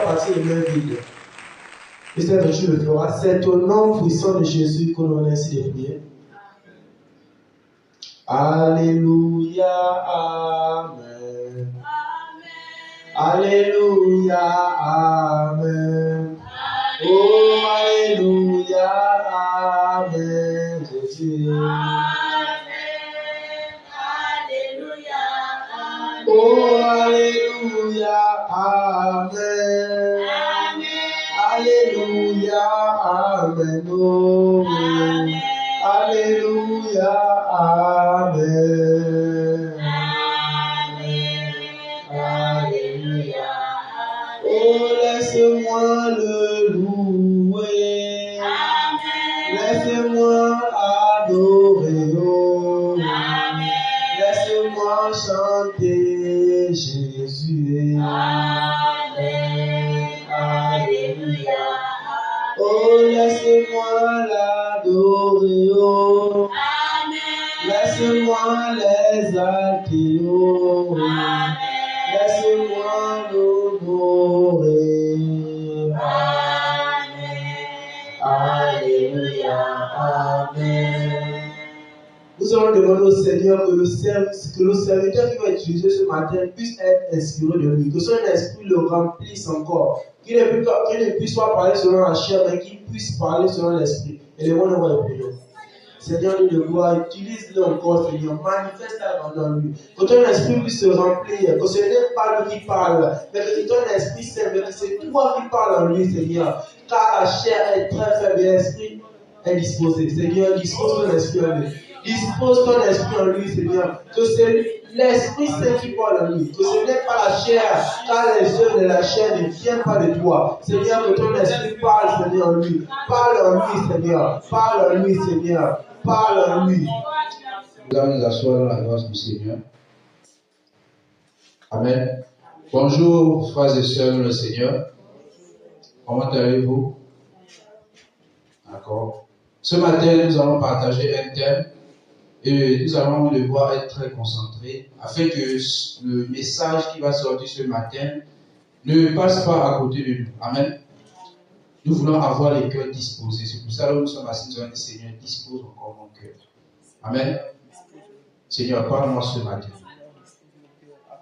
partir les mains vides. Et cette fois, tu le feras. C'est au nom puissant de Jésus que l'on a ainsi de prier. Alléluia, Amen. Alléluia, Amen. Oh, Alléluia, Amen. Jésus. Oh, Alléluia, Amen. Alléluia, Amen. Oh, Alléluia, Amen. Alléluia. Oh, laisse-moi le louer. Laisse-moi adorer. Oh, laisse-moi chanter Jésus. Alléluia. Oh, laisse-moi l'adorer. Oh, laisse-moi l'exalter. Oh, laisse-moi l'honorer. Alléluia. Amen. Nous allons demander au Seigneur que le serviteur qui va utiliser ce matin puisse être inspiré de lui, que son esprit le remplisse encore, qu'il ne puisse pas parler selon la chair, mais qu'il puisse parler selon l'esprit. Et les mots ne vont prier. Seigneur, nous le gloire, utilise-le encore, Seigneur, manifeste dans lui. Que ton esprit puisse se remplir, que ce n'est pas lui qui parle, mais que ton esprit s'aime, que c'est toi qui parles en lui, Seigneur. Car la chair est très faible et l'esprit est disposé. Seigneur, dispose ton esprit en lui. Dispose ton esprit en lui, Seigneur. Que c'est l'Esprit Saint qui parle en lui. Que ce n'est pas la chair, car les œuvres de la chair ne viennent pas de toi. Seigneur, que ton esprit parle, Seigneur, en lui. Parle en lui, Seigneur. Parle en lui, Seigneur. Parle en lui. Nous allons nous asseoir dans la grâce du Seigneur. Amen. Bonjour, frères et sœurs dans le Seigneur. Comment allez-vous? D'accord. Ce matin, nous allons partager un thème et nous allons devoir être très concentrés afin que le message qui va sortir ce matin ne passe pas à côté de nous. Amen. Nous voulons avoir les cœurs disposés. C'est pour ça que nous sommes assis, nous avons dit, Seigneur, dispose encore mon cœur. Amen. Seigneur, parle-moi ce matin.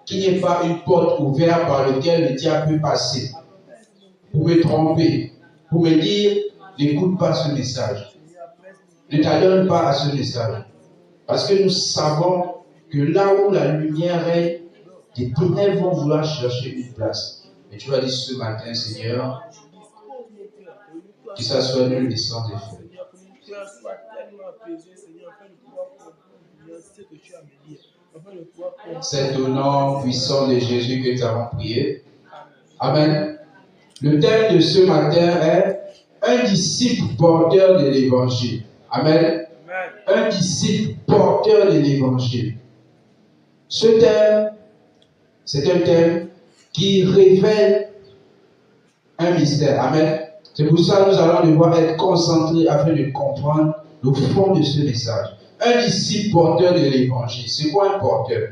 Qu'il n'y ait pas une porte ouverte par laquelle le diable peut passer pour me tromper, pour me dire, n'écoute pas ce message. Ne t'adonne pas à ce message. Parce que nous savons que là où la lumière est, des ténèbres vont vouloir chercher une place. Et tu vas dire ce matin, Seigneur, que ça soit nul et sans effet. C'est au nom puissant de Jésus que nous avons prié. Amen. Le thème de ce matin est un disciple porteur de l'évangile. Amen. Un disciple porteur de l'évangile. Ce thème, c'est un thème qui révèle un mystère. Amen. C'est pour ça que nous allons devoir être concentrés afin de comprendre le fond de ce message. Un disciple porteur de l'évangile. C'est quoi un porteur?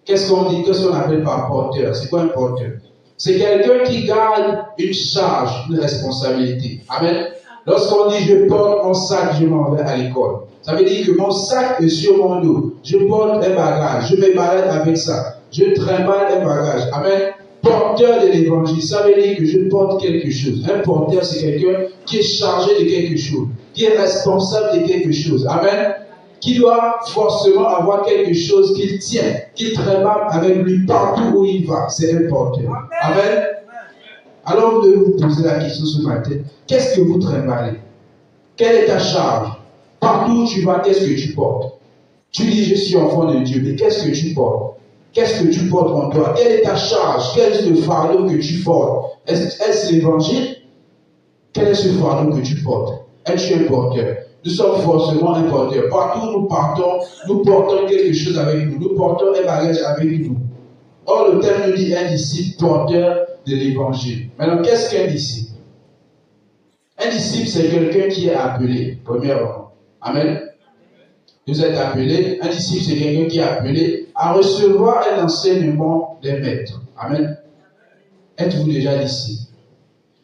Qu'est-ce qu'on dit? Qu'est-ce qu'on appelle par porteur? C'est quoi un porteur? C'est quelqu'un qui garde une charge, une responsabilité. Amen. Lorsqu'on dit je porte mon sac, je m'en vais à l'école. Ça veut dire que mon sac est sur mon dos. Je porte un bagage. Je me balade avec ça. Je trimballe un bagage. Amen. Porteur de l'évangile, ça veut dire que je porte quelque chose. Un porteur, c'est quelqu'un qui est chargé de quelque chose, qui est responsable de quelque chose. Amen. Qui doit forcément avoir quelque chose qu'il tient, qu'il trimballe avec lui partout où il va. C'est un porteur. Amen. Alors vous devez vous poser la question ce matin. Qu'est-ce que vous trimballez? Quelle est ta charge? Partout où tu vas, qu'est-ce que tu portes? Tu dis je suis enfant de Dieu, mais qu'est-ce que tu portes? Qu'est-ce que tu portes en toi? Quelle est ta charge? Quel est le fardeau que tu portes? Est-ce l'évangile? Quel est ce fardeau que tu portes? Es-tu un porteur? Nous sommes forcément un porteur. Partout où nous partons, nous portons quelque chose avec nous. Nous portons un bagage avec nous. Or, le terme nous dit un disciple porteur de l'évangile. Maintenant, qu'est-ce qu'un disciple? Un disciple, c'est quelqu'un qui est appelé, premièrement. Amen. Vous êtes appelé. Un disciple, c'est quelqu'un qui est appelé à recevoir un enseignement des maîtres. Amen. Êtes-vous déjà disciple?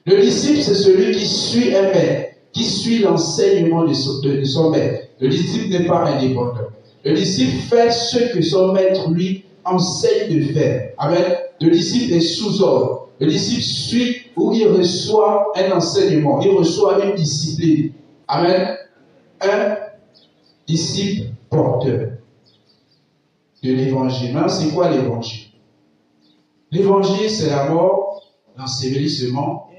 Le disciple, c'est celui qui suit un maître, qui suit l'enseignement de son maître. Le disciple n'est pas indépendant. Le disciple fait ce que son maître lui enseigne de faire. Amen. Le disciple est sous ordre. Le disciple suit ou il reçoit un enseignement, il reçoit une discipline. Amen. Un disciple porteur de l'évangile. Maintenant, c'est quoi l'évangile? L'évangile, c'est la mort, l'ensevelissement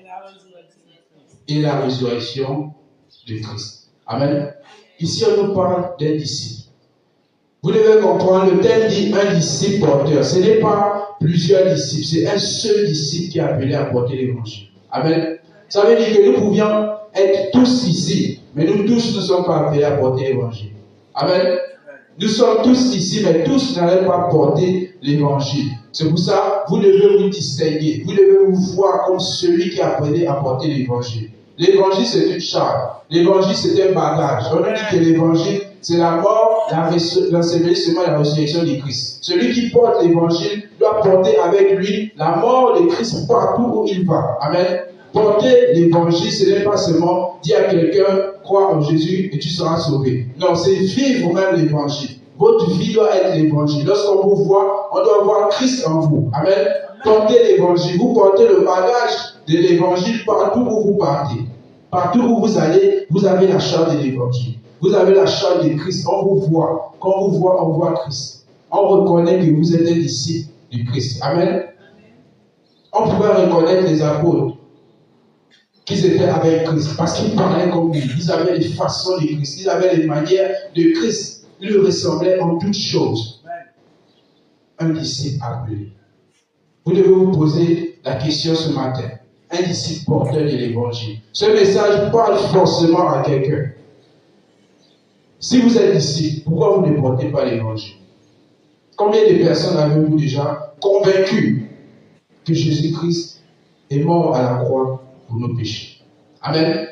et la résurrection de Christ. Amen. Ici, on nous parle d'un disciple. Vous devez comprendre, le thème dit un disciple porteur. Ce n'est pas plusieurs disciples, c'est un seul disciple qui est appelé à porter l'évangile. Amen. Ça veut dire que nous pouvions être tous ici, mais nous tous ne sommes pas appelés à porter l'évangile. Amen. Nous sommes tous ici, mais tous n'allons pas porter l'évangile. C'est pour ça que vous devez vous distinguer. Vous devez vous voir comme celui qui est appelé à porter l'évangile. L'évangile, c'est une charge. L'évangile, c'est un bagage. On a dit que l'évangile, c'est la mort, l'ensevelissement et la résurrection de Christ. Celui qui porte l'évangile doit porter avec lui la mort de Christ partout où il va. Amen. Porter l'évangile, ce n'est pas seulement dire à quelqu'un, crois en Jésus et tu seras sauvé. Non, c'est vivre même l'évangile. Votre vie doit être l'évangile. Lorsqu'on vous voit, on doit voir Christ en vous. Amen. Portez l'évangile. Vous portez le bagage de l'évangile partout où vous partez. Partout où vous allez, vous avez la charge de l'évangile. Vous avez la charge de Christ. On vous voit. Quand on vous voit, on voit Christ. On reconnaît que vous êtes un disciple du Christ. Amen. On pouvait reconnaître les apôtres qu'ils étaient avec Christ parce qu'ils parlaient comme lui. Ils avaient les façons de Christ. Ils avaient les manières de Christ. Ils lui ressemblaient en toutes choses. Un disciple appelé. Vous devez vous poser la question ce matin. Un disciple porteur de l'évangile. Ce message parle forcément à quelqu'un. Si vous êtes disciple, pourquoi vous ne portez pas l'évangile? Combien de personnes avez-vous déjà convaincu que Jésus-Christ est mort à la croix pour nos péchés? Amen.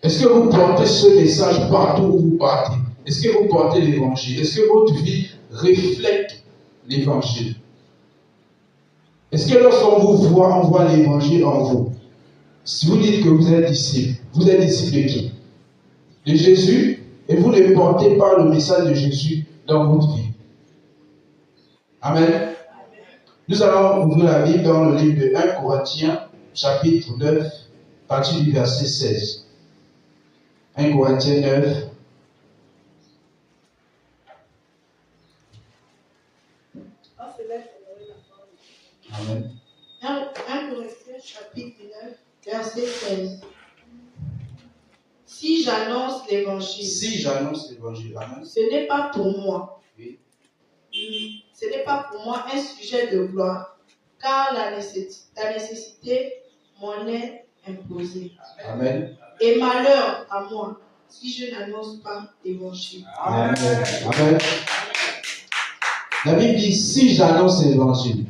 Est-ce que vous portez ce message partout où vous partez? Est-ce que vous portez l'évangile? Est-ce que votre vie reflète l'évangile? Est-ce que lorsqu'on vous voit, on voit l'évangile en vous? Si vous dites que vous êtes disciple de qui? De Jésus, et vous ne portez pas le message de Jésus dans votre vie. Amen. Nous allons ouvrir la Bible dans le livre de 1 Corinthiens, chapitre 9, à partir du verset 16. 1 Corinthiens 9. Amen. 1 Corinthiens chapitre 9, verset 16. Si j'annonce l'évangile, Amen. ce n'est pas pour moi. Oui. Ce n'est pas pour moi un sujet de gloire, car la nécessité m'en est imposée. Amen. Et malheur à moi si je n'annonce pas l'évangile. Amen. Amen. La Bible dit, si j'annonce l'évangile,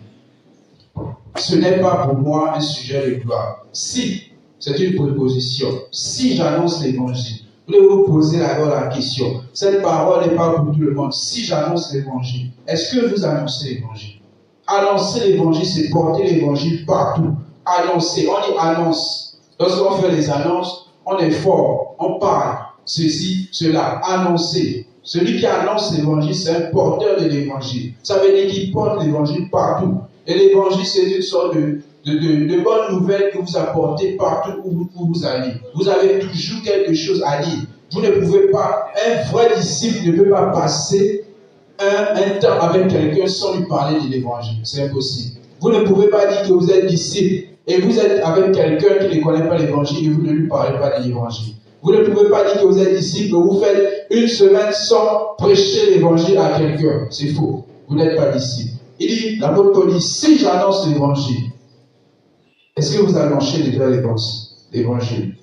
ce n'est pas pour moi un sujet de gloire. Si, c'est une préposition. Si j'annonce l'évangile, vous devez vous poser d'abord la question. Cette parole n'est pas pour tout le monde. Si j'annonce l'évangile, est-ce que vous annoncez l'évangile? Annoncer l'évangile, c'est porter l'évangile partout. Annoncer, on dit annonce. Lorsqu'on fait les annonces, on est fort, on parle. Ceci, cela, annoncer. Celui qui annonce l'évangile, c'est un porteur de l'évangile. Ça veut dire qu'il porte l'évangile partout. Et l'évangile, c'est une sorte de bonnes nouvelles que vous apportez partout où vous allez. Vous avez toujours quelque chose à dire. Vous ne pouvez pas, un vrai disciple ne peut pas passer un temps avec quelqu'un sans lui parler de l'évangile. C'est impossible. Vous ne pouvez pas dire que vous êtes disciple et vous êtes avec quelqu'un qui ne connaît pas l'évangile et vous ne lui parlez pas de l'évangile. Vous ne pouvez pas dire que vous êtes disciple et vous faites une semaine sans prêcher l'évangile à quelqu'un. C'est faux. Vous n'êtes pas disciple. Il dit, l'apôtre Paul dit, si j'annonce l'évangile, est-ce que vous annoncez déjà l'évangile?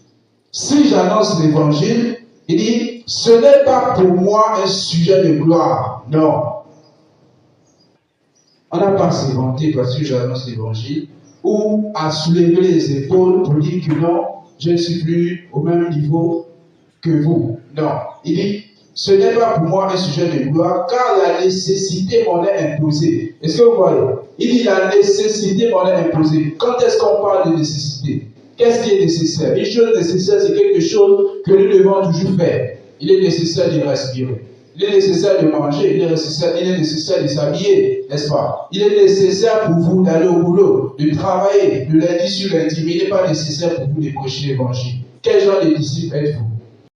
Si j'annonce l'évangile, il dit, ce n'est pas pour moi un sujet de gloire. Non. On n'a pas à se vanter parce que j'annonce l'évangile ou à soulever les épaules pour dire que non, je ne suis plus au même niveau que vous. Non. Il dit, ce n'est pas pour moi un sujet de gloire, car la nécessité m'en est imposée. Est-ce que vous voyez? Il dit la nécessité m'en est imposée. Quand est-ce qu'on parle de nécessité? Qu'est-ce qui est nécessaire? Une chose nécessaire, c'est quelque chose que nous devons toujours faire. Il est nécessaire de respirer. Il est nécessaire de manger. Il est nécessaire de s'habiller, n'est-ce pas? Il est nécessaire pour vous d'aller au boulot, de travailler, de lundi sur lundi. Mais il n'est pas nécessaire pour vous de prêcher l'évangile. Quel genre de disciple êtes-vous?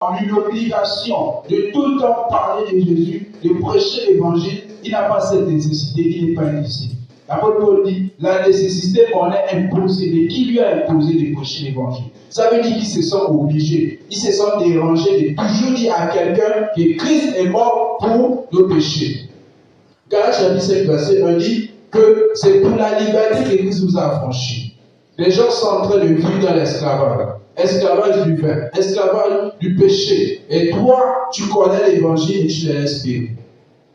En une obligation de tout le temps parler de Jésus, de prêcher l'évangile, il n'a pas cette nécessité, il n'est pas un disciple. L'apôtre Paul dit, la nécessité m'en est imposée. Mais qui lui a imposé de prêcher l'évangile? Ça veut dire qu'ils se sont obligés, ils se sont dérangés de toujours dire à quelqu'un que Christ est mort pour nos péchés. Galates chapitre 5, verset 1 dit que c'est pour la liberté que Christ vous a affranchis. Les gens sont en train de vivre dans l'esclavage. Esclavage du vin, esclavage du péché. Et toi, tu connais l'évangile et tu les laisses périr.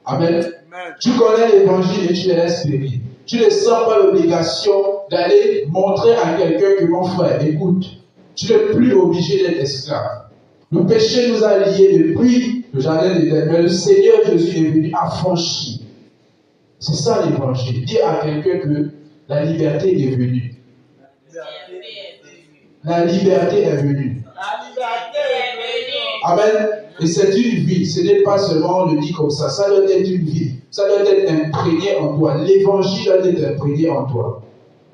Amen. Amen. Tu connais l'évangile et tu les laisses périr. Tu ne sens pas l'obligation d'aller montrer à quelqu'un que mon frère, écoute, tu n'es plus obligé d'être esclave. Le péché nous a liés depuis le jardin d'Éden, mais le Seigneur Jésus est venu affranchir. C'est ça l'évangile. Dire à quelqu'un que la liberté est venue. La liberté est venue. La liberté est venue. Amen. Et c'est une vie. Ce n'est pas seulement on le dit comme ça. Ça doit être une vie. Ça doit être imprégné en toi. L'évangile doit être imprégné en toi.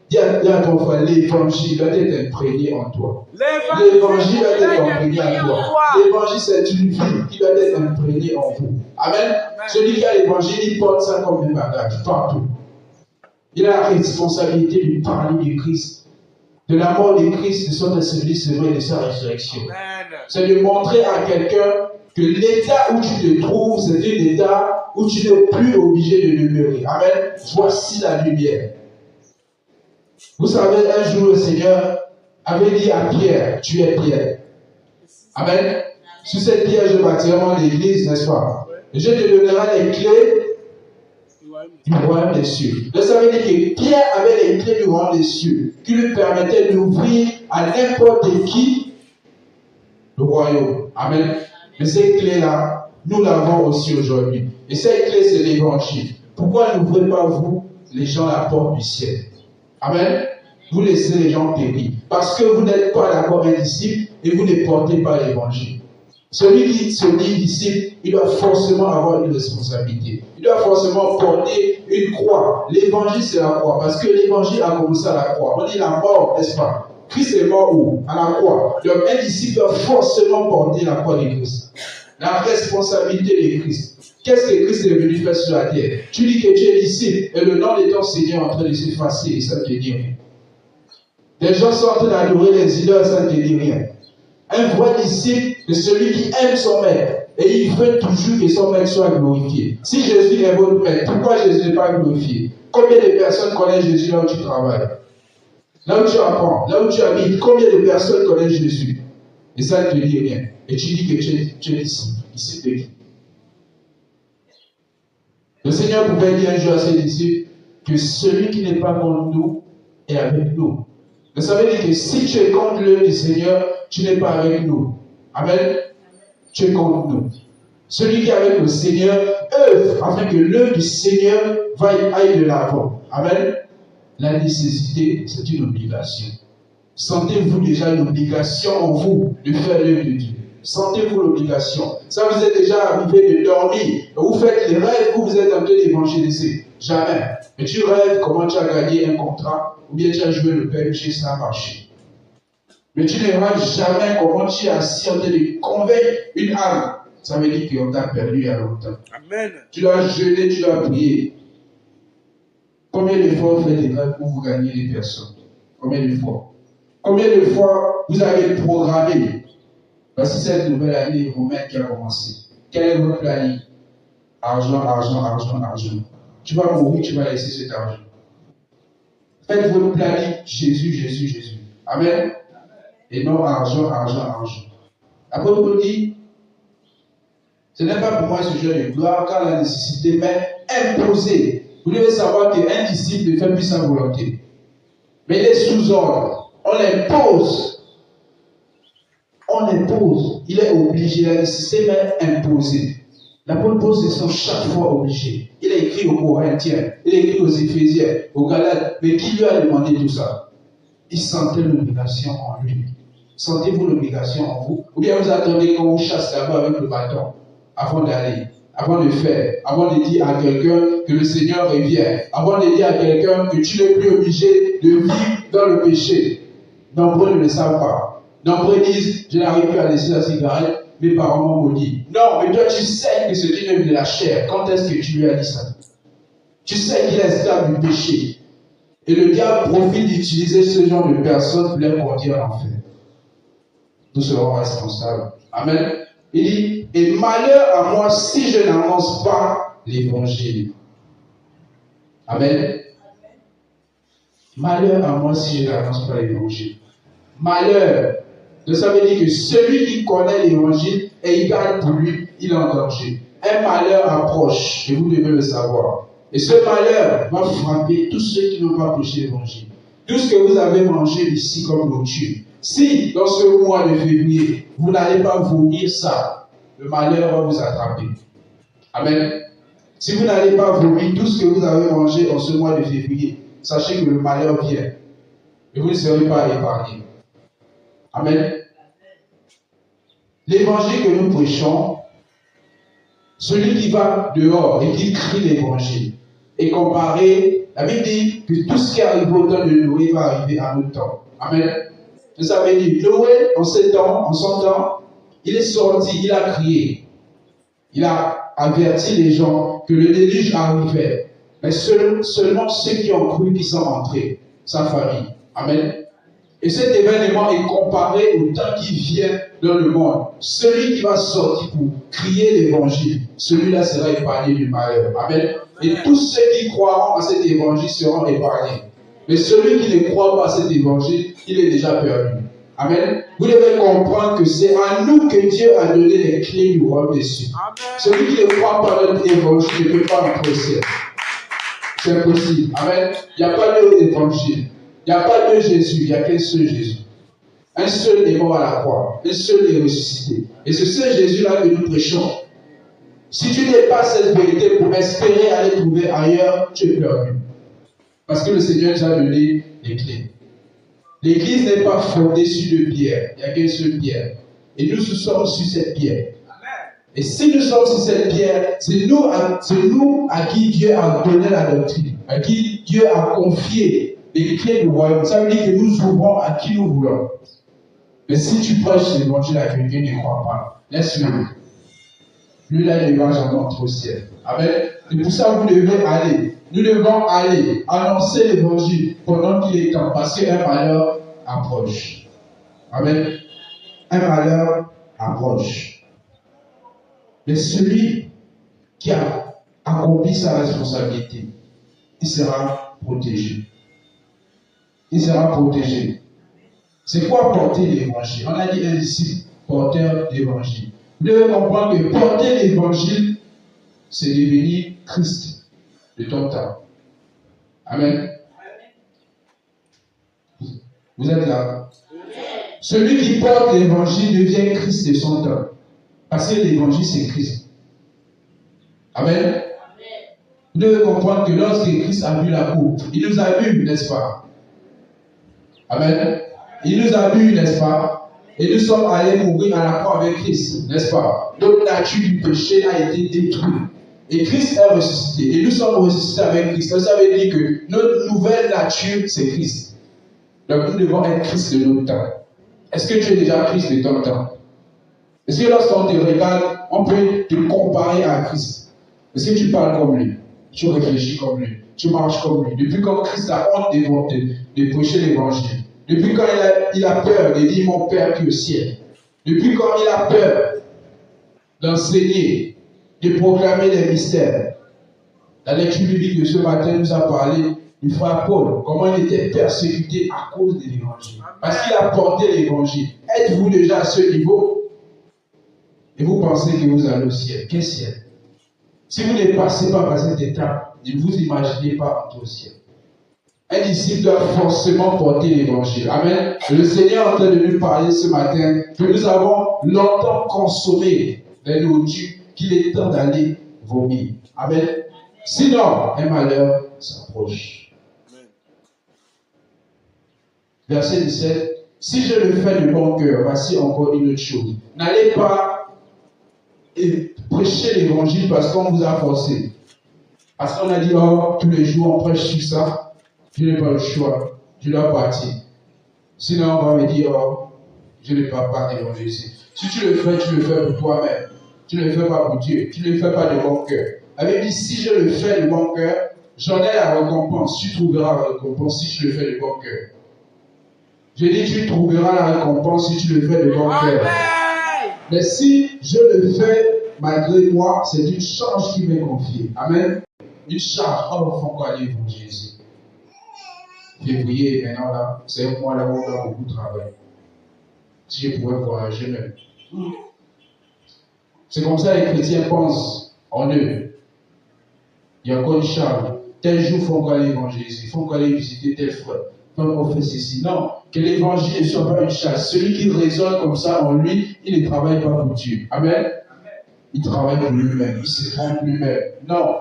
Dis à ton frère, l'évangile doit être imprégné en toi. L'évangile doit être imprégné en toi. L'évangile, c'est une vie qui doit être imprégnée en vous. Amen. Celui qui a l'évangile, il porte ça comme un bagage partout. Il a la responsabilité de parler de Christ. De la mort de Christ, de son ensevelissement et de sa résurrection. C'est de montrer à quelqu'un que l'état où tu te trouves, c'est un état où tu n'es plus obligé de demeurer. Amen. Voici la lumière. Vous savez, un jour, le Seigneur avait dit à Pierre, tu es Pierre. Amen. Sur cette pierre, je bâtirai mon église, n'est-ce pas? Et je te donnerai les clés du royaume des cieux. Donc ça veut dire que Pierre avait les clés du royaume des cieux qui lui permettaient d'ouvrir à n'importe qui le royaume. Amen. Mais ces clés-là, nous l'avons aussi aujourd'hui. Et ces clés, c'est l'évangile. Pourquoi n'ouvrez pas vous, les gens, la porte du ciel? Amen. Vous laissez les gens périr. Parce que vous n'êtes pas d'accord un disciple et vous ne portez pas l'évangile. Celui qui se dit disciple, il doit forcément avoir une responsabilité. Il doit forcément porter une croix. L'évangile, c'est la croix. Parce que l'évangile a commencé à la croix. On dit la mort, n'est-ce pas? Christ est mort où? À la croix. Donc un disciple doit forcément porter la croix de Christ. La responsabilité de Christ. Qu'est-ce que Christ est venu faire sur la terre? Tu dis que tu es disciple et le nom de ton Seigneur est en train de s'effacer et ça ne te dit rien. Les gens sont en train d'adorer les idoles, ça ne te dit rien. Un vrai disciple, c'est celui qui aime son maître et il veut toujours que son maître soit glorifié. Si Jésus est votre maître, pourquoi Jésus n'est pas glorifié? Combien de personnes connaissent Jésus là où tu travailles? Là où tu apprends, là où tu habites, combien de personnes connaissent Jésus? Et ça ne te dit rien. Et tu dis que tu es disciple. Disciple de qui? Le Seigneur pouvait dire un jour à ses disciples que celui qui n'est pas contre nous est avec nous. Mais ça veut dire que si tu es contre l'œuvre du Seigneur, tu n'es pas avec nous. Amen. Tu es contre nous. Celui qui est avec le Seigneur œuvre afin que l'œuvre du Seigneur aille de l'avant. Amen. La nécessité, c'est une obligation. Sentez-vous déjà l'obligation en vous de faire l'œuvre de Dieu. Sentez-vous l'obligation. Ça vous est déjà arrivé de dormir. Vous faites les rêves où vous êtes en train d'évangéliser. Jamais. Mais tu rêves comment tu as gagné un contrat ou bien tu as joué le PMG, ça a marché. Mais tu ne rêves jamais comment tu es assis en train de convaincre une âme. Ça veut dire qu'on t'a perdu il y a longtemps. Amen. Tu dois jeûner, tu dois prier. Combien de fois vous faites des rêves pour vous gagner des personnes? Combien de fois? Combien de fois vous avez programmé? Voici cette nouvelle année romaine qui a commencé. Quel est votre planning? Argent, argent, argent, argent. Tu vas mourir, tu vas laisser cet argent. Faites votre planning Jésus, Jésus, Jésus. Amen. Et non argent, argent, argent. Après, on dit, ce n'est pas pour moi ce genre de gloire, car la nécessité m'est imposée. Vous devez savoir qu'un disciple ne fait plus sa volonté. Mais il est sous ordre. On l'impose. On impose. Il est obligé. La nécessité m'est imposée. L'apôtre Paul se sent chaque fois obligé. Il a écrit aux Corinthiens, il a écrit aux Éphésiens, aux Galates, mais qui lui a demandé tout ça? Il sentait l'obligation en lui. Sentez-vous l'obligation en vous? Ou bien vous attendez qu'on vous chasse là-bas avec le bâton avant d'aller, avant de faire, avant de dire à quelqu'un que le Seigneur revient, avant de dire à quelqu'un que tu n'es plus obligé de vivre dans le péché. Nombreux ne le savent pas. Nombreux disent, je n'arrive plus à laisser la cigarette, mes parents m'ont maudit. Non, mais toi tu sais que c'est une œuvre de la chair. Quand est-ce que tu lui as dit ça? Tu sais qu'il est esclave du péché. Et le diable profite d'utiliser ce genre de personnes pour les conduire en enfer. Nous serons responsables. Amen. Il dit, et malheur à moi si je n'annonce pas l'évangile. Amen. Malheur à moi si je n'annonce pas l'évangile. Malheur. Donc ça veut dire que celui qui connaît l'évangile et il garde pour lui, il est en danger. Un malheur approche et vous devez le savoir. Et ce malheur va frapper tous ceux qui n'ont pas prêché l'évangile. Tout ce que vous avez mangé ici comme nourriture. Si dans ce mois de février, vous n'allez pas vomir ça, le malheur va vous attraper. Amen. Si vous n'allez pas vomir tout ce que vous avez mangé en ce mois de février, sachez que le malheur vient. Et vous ne serez pas épargnés. Amen. L'évangile que nous prêchons, celui qui va dehors et qui crie l'évangile, est comparé, la Bible dit que tout ce qui arrive au temps de Noé va arriver à notre temps. Amen. Ça veut dire, Noé, en son temps, il est sorti, il a crié. Il a averti les gens que le déluge arrivait. Mais seulement ceux qui ont cru qui sont entrés, sa famille. Amen. Et cet événement est comparé au temps qui vient dans le monde. Celui qui va sortir pour crier l'évangile, celui-là sera épargné du malheur. Amen. Et tous ceux qui croiront à cet évangile seront épargnés. Mais celui qui ne croit pas à cet évangile, il est déjà perdu. Amen. Vous devez comprendre que c'est à nous que Dieu a donné les clés du royaume des cieux. Celui qui ne croit pas à notre évangile ne peut pas entrer au ciel. C'est impossible. Amen. Il n'y a pas d'autre évangile. Il n'y a pas de Jésus, il n'y a qu'un seul Jésus. Un seul est mort à la croix, un seul est ressuscité. Et c'est ce Jésus-là que nous prêchons. Si tu n'es pas cette vérité pour espérer aller trouver ailleurs, tu es perdu. Parce que le Seigneur nous a donné les clés. L'église n'est pas fondée sur deux pierres, il n'y a qu'une seule pierre. Et nous sommes sur cette pierre. Et si nous sommes sur cette pierre, c'est nous à qui Dieu a donné la doctrine, à qui Dieu a confié les clés du royaume. Ça veut dire que nous ouvrons à qui nous voulons. Mais si tu prêches l'évangile à quelqu'un qui ne croit pas, laisse-le. Lui là, il ne va jamais entrer au ciel. Amen. C'est pour ça que vous devez aller. Nous devons aller annoncer l'évangile pendant qu'il est temps, parce qu'un malheur approche. Amen. Un malheur approche. Mais celui qui a accompli sa responsabilité, il sera protégé. Il sera protégé. C'est quoi porter l'évangile? On a dit un disciple porteur d'évangile. Vous devez comprendre que porter l'évangile, c'est devenir Christ de ton temps. Amen. Vous êtes là? Celui qui porte l'évangile devient Christ de son temps. Parce que l'évangile, c'est Christ. Amen. Vous devez comprendre que lorsque Christ a bu la coupe, il nous a bu, n'est-ce pas? Amen. Il nous a bu, n'est-ce pas? Et nous sommes allés mourir à la croix avec Christ, n'est-ce pas? Notre nature du péché a été détruite. Et Christ est ressuscité. Et nous sommes ressuscités avec Christ. Ça veut dire que notre nouvelle nature, c'est Christ. Donc nous devons être Christ de notre temps. Est-ce que tu es déjà Christ de ton temps? Est-ce que lorsqu'on te regarde, on peut te comparer à Christ? Est-ce que tu parles comme lui? Tu réfléchis comme lui? Tu marches comme lui? Depuis quand Christ a honte de prêcher l'évangile? Depuis quand il a peur de dire mon Père qui est au ciel? Depuis quand il a peur d'enseigner, de proclamer les mystères? La lecture biblique de ce matin nous a parlé du frère Paul, comment il était persécuté à cause de l'évangile. Parce qu'il a porté l'évangile. Êtes-vous déjà à ce niveau? Et vous pensez que vous allez au ciel? Quel ciel? Si vous ne passez pas par cette étape, ne vous imaginez pas entrer au ciel. Un disciple doit forcément porter l'évangile. Amen. Le Seigneur est en train de nous parler ce matin que nous avons longtemps consommé des nourritures qu'il est temps d'aller vomir. Amen. Sinon, un malheur s'approche. Verset 17. Si je le fais de bon cœur, voici encore une autre chose. N'allez pas prêcher l'évangile parce qu'on vous a forcé. Parce qu'on a dit, oh, tous les jours on prêche sur ça. Je n'ai pas le choix. Je dois partir. Sinon, on va me dire, oh, je ne peux pas évangéliser. Si tu le fais pour toi-même. Tu ne le fais pas pour Dieu. Tu ne le fais pas de bon cœur. Elle dit, si je le fais de bon cœur, j'en ai la récompense. Tu trouveras la récompense si tu le fais de bon cœur. Je dis, tu trouveras la récompense si tu le fais de bon cœur. Mais si je le fais malgré moi, c'est une charge qui m'est confiée. Amen. Une charge. Oh, il faut qu'on aille évangéliser. Février, maintenant là, c'est un mois là où on a beaucoup de travail. Si je pouvais voyager même. C'est comme ça que les chrétiens pensent en eux. Il y a encore une charge. Tel jour, il faut qu'on aille évangéliser. Il faut qu'on aille visiter tel frère. Il faut qu'on fasse ceci. Non, que l'évangile ne soit pas une charge. Celui qui raisonne comme ça en lui, il ne travaille pas pour Dieu. Amen. Il travaille pour lui-même. Il se trompe lui-même. Non.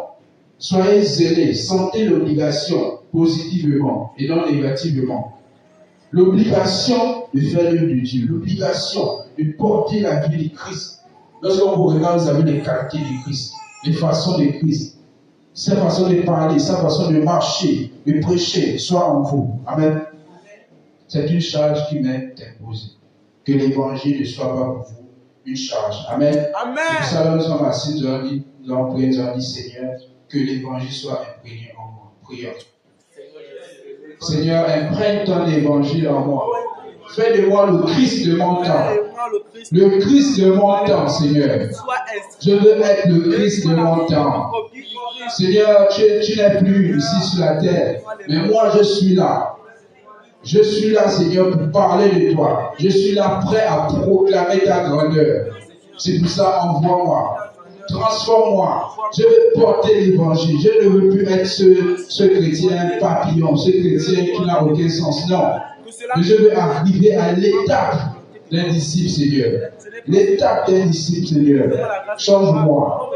Soyez zélés. Sentez l'obligation positivement et non négativement. L'obligation de faire l'œuvre de Dieu. L'obligation de porter la vie de Christ. Lorsqu'on vous regarde, vous avez les qualités de Christ, les façons de Christ, sa façon de parler, sa façon de marcher, de prêcher, soit en vous. Amen. C'est une charge qui m'est imposée. Que l'évangile ne soit pas pour vous une charge. Amen. Amen. Pour ça, nous sommes assis, nous avons prié, nous avons dit, Seigneur, que l'évangile soit imprégné en moi. Prions. Seigneur, imprègne ton évangile en moi. Fais de moi le Christ de mon temps. Le Christ de mon temps, Seigneur. Je veux être le Christ de mon temps. Seigneur, tu n'es plus ici sur la terre, mais moi je suis là. Je suis là, Seigneur, pour parler de toi. Je suis là prêt à proclamer ta grandeur. C'est pour ça, envoie-moi. Transforme-moi. Je veux porter l'évangile. Je ne veux plus être ce chrétien papillon, ce chrétien qui n'a aucun sens. Non. Mais je veux arriver à l'étape d'un disciple, Seigneur. L'étape d'un disciple, Seigneur. Change-moi.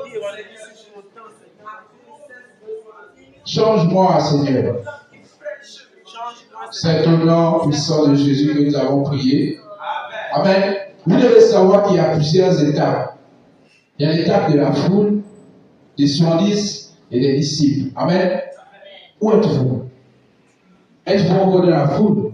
Change-moi, Seigneur. C'est au nom puissant de Jésus que nous avons prié. Amen. Vous devez savoir qu'il y a plusieurs étapes. Il y a l'étape de la foule, des 70 et des disciples. Amen. Où êtes-vous? Êtes-vous encore dans la foule?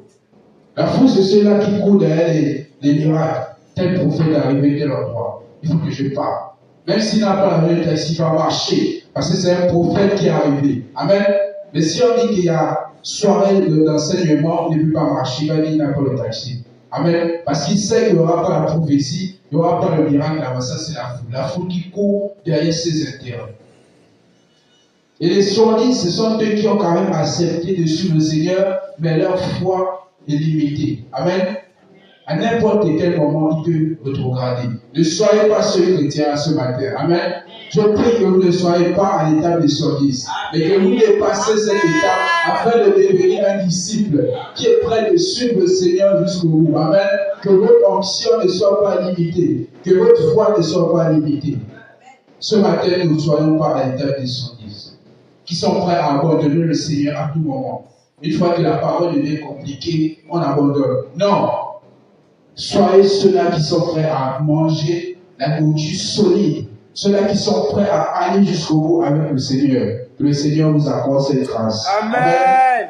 La foule, c'est ceux-là qui courent derrière les miracles. Tel prophète arrivé tel endroit. Il faut que je parle. Même s'il n'a pas la même taxi, il va marcher. Parce que c'est un prophète qui est arrivé. Amen. Mais si on dit qu'il y a soirée d'enseignement, on ne peut pas marcher, il va dire qu'il n'a pas le taxi. Amen. Parce qu'il sait qu'il n'y aura pas la prophétie, il n'y aura pas le miracle là-bas. Ça, c'est la foule. La foule qui court derrière ses intérêts. Et les 70, ce sont eux qui ont quand même accepté de suivre le Seigneur, mais leur foi est limitée. Amen. À n'importe quel moment, il peut rétrograder. Ne soyez pas ceux chrétiens ce matin. Amen. Je prie que vous ne soyez pas à l'étape des 70, mais que vous dépassez cette étape afin de devenir un disciple qui est prêt de suivre le Seigneur jusqu'au bout. Amen. Que votre onction ne soit pas limitée, que votre foi ne soit pas limitée. Ce matin, nous ne soyons pas à l'étape des 70, qui sont prêts à abandonner le Seigneur à tout moment. Une fois que la parole devient compliquée, on abandonne. Non. Soyez ceux-là qui sont prêts à manger la nourriture solide. Ceux-là qui sont prêts à aller jusqu'au bout avec le Seigneur. Que le Seigneur nous accorde cette grâce. Amen. Amen.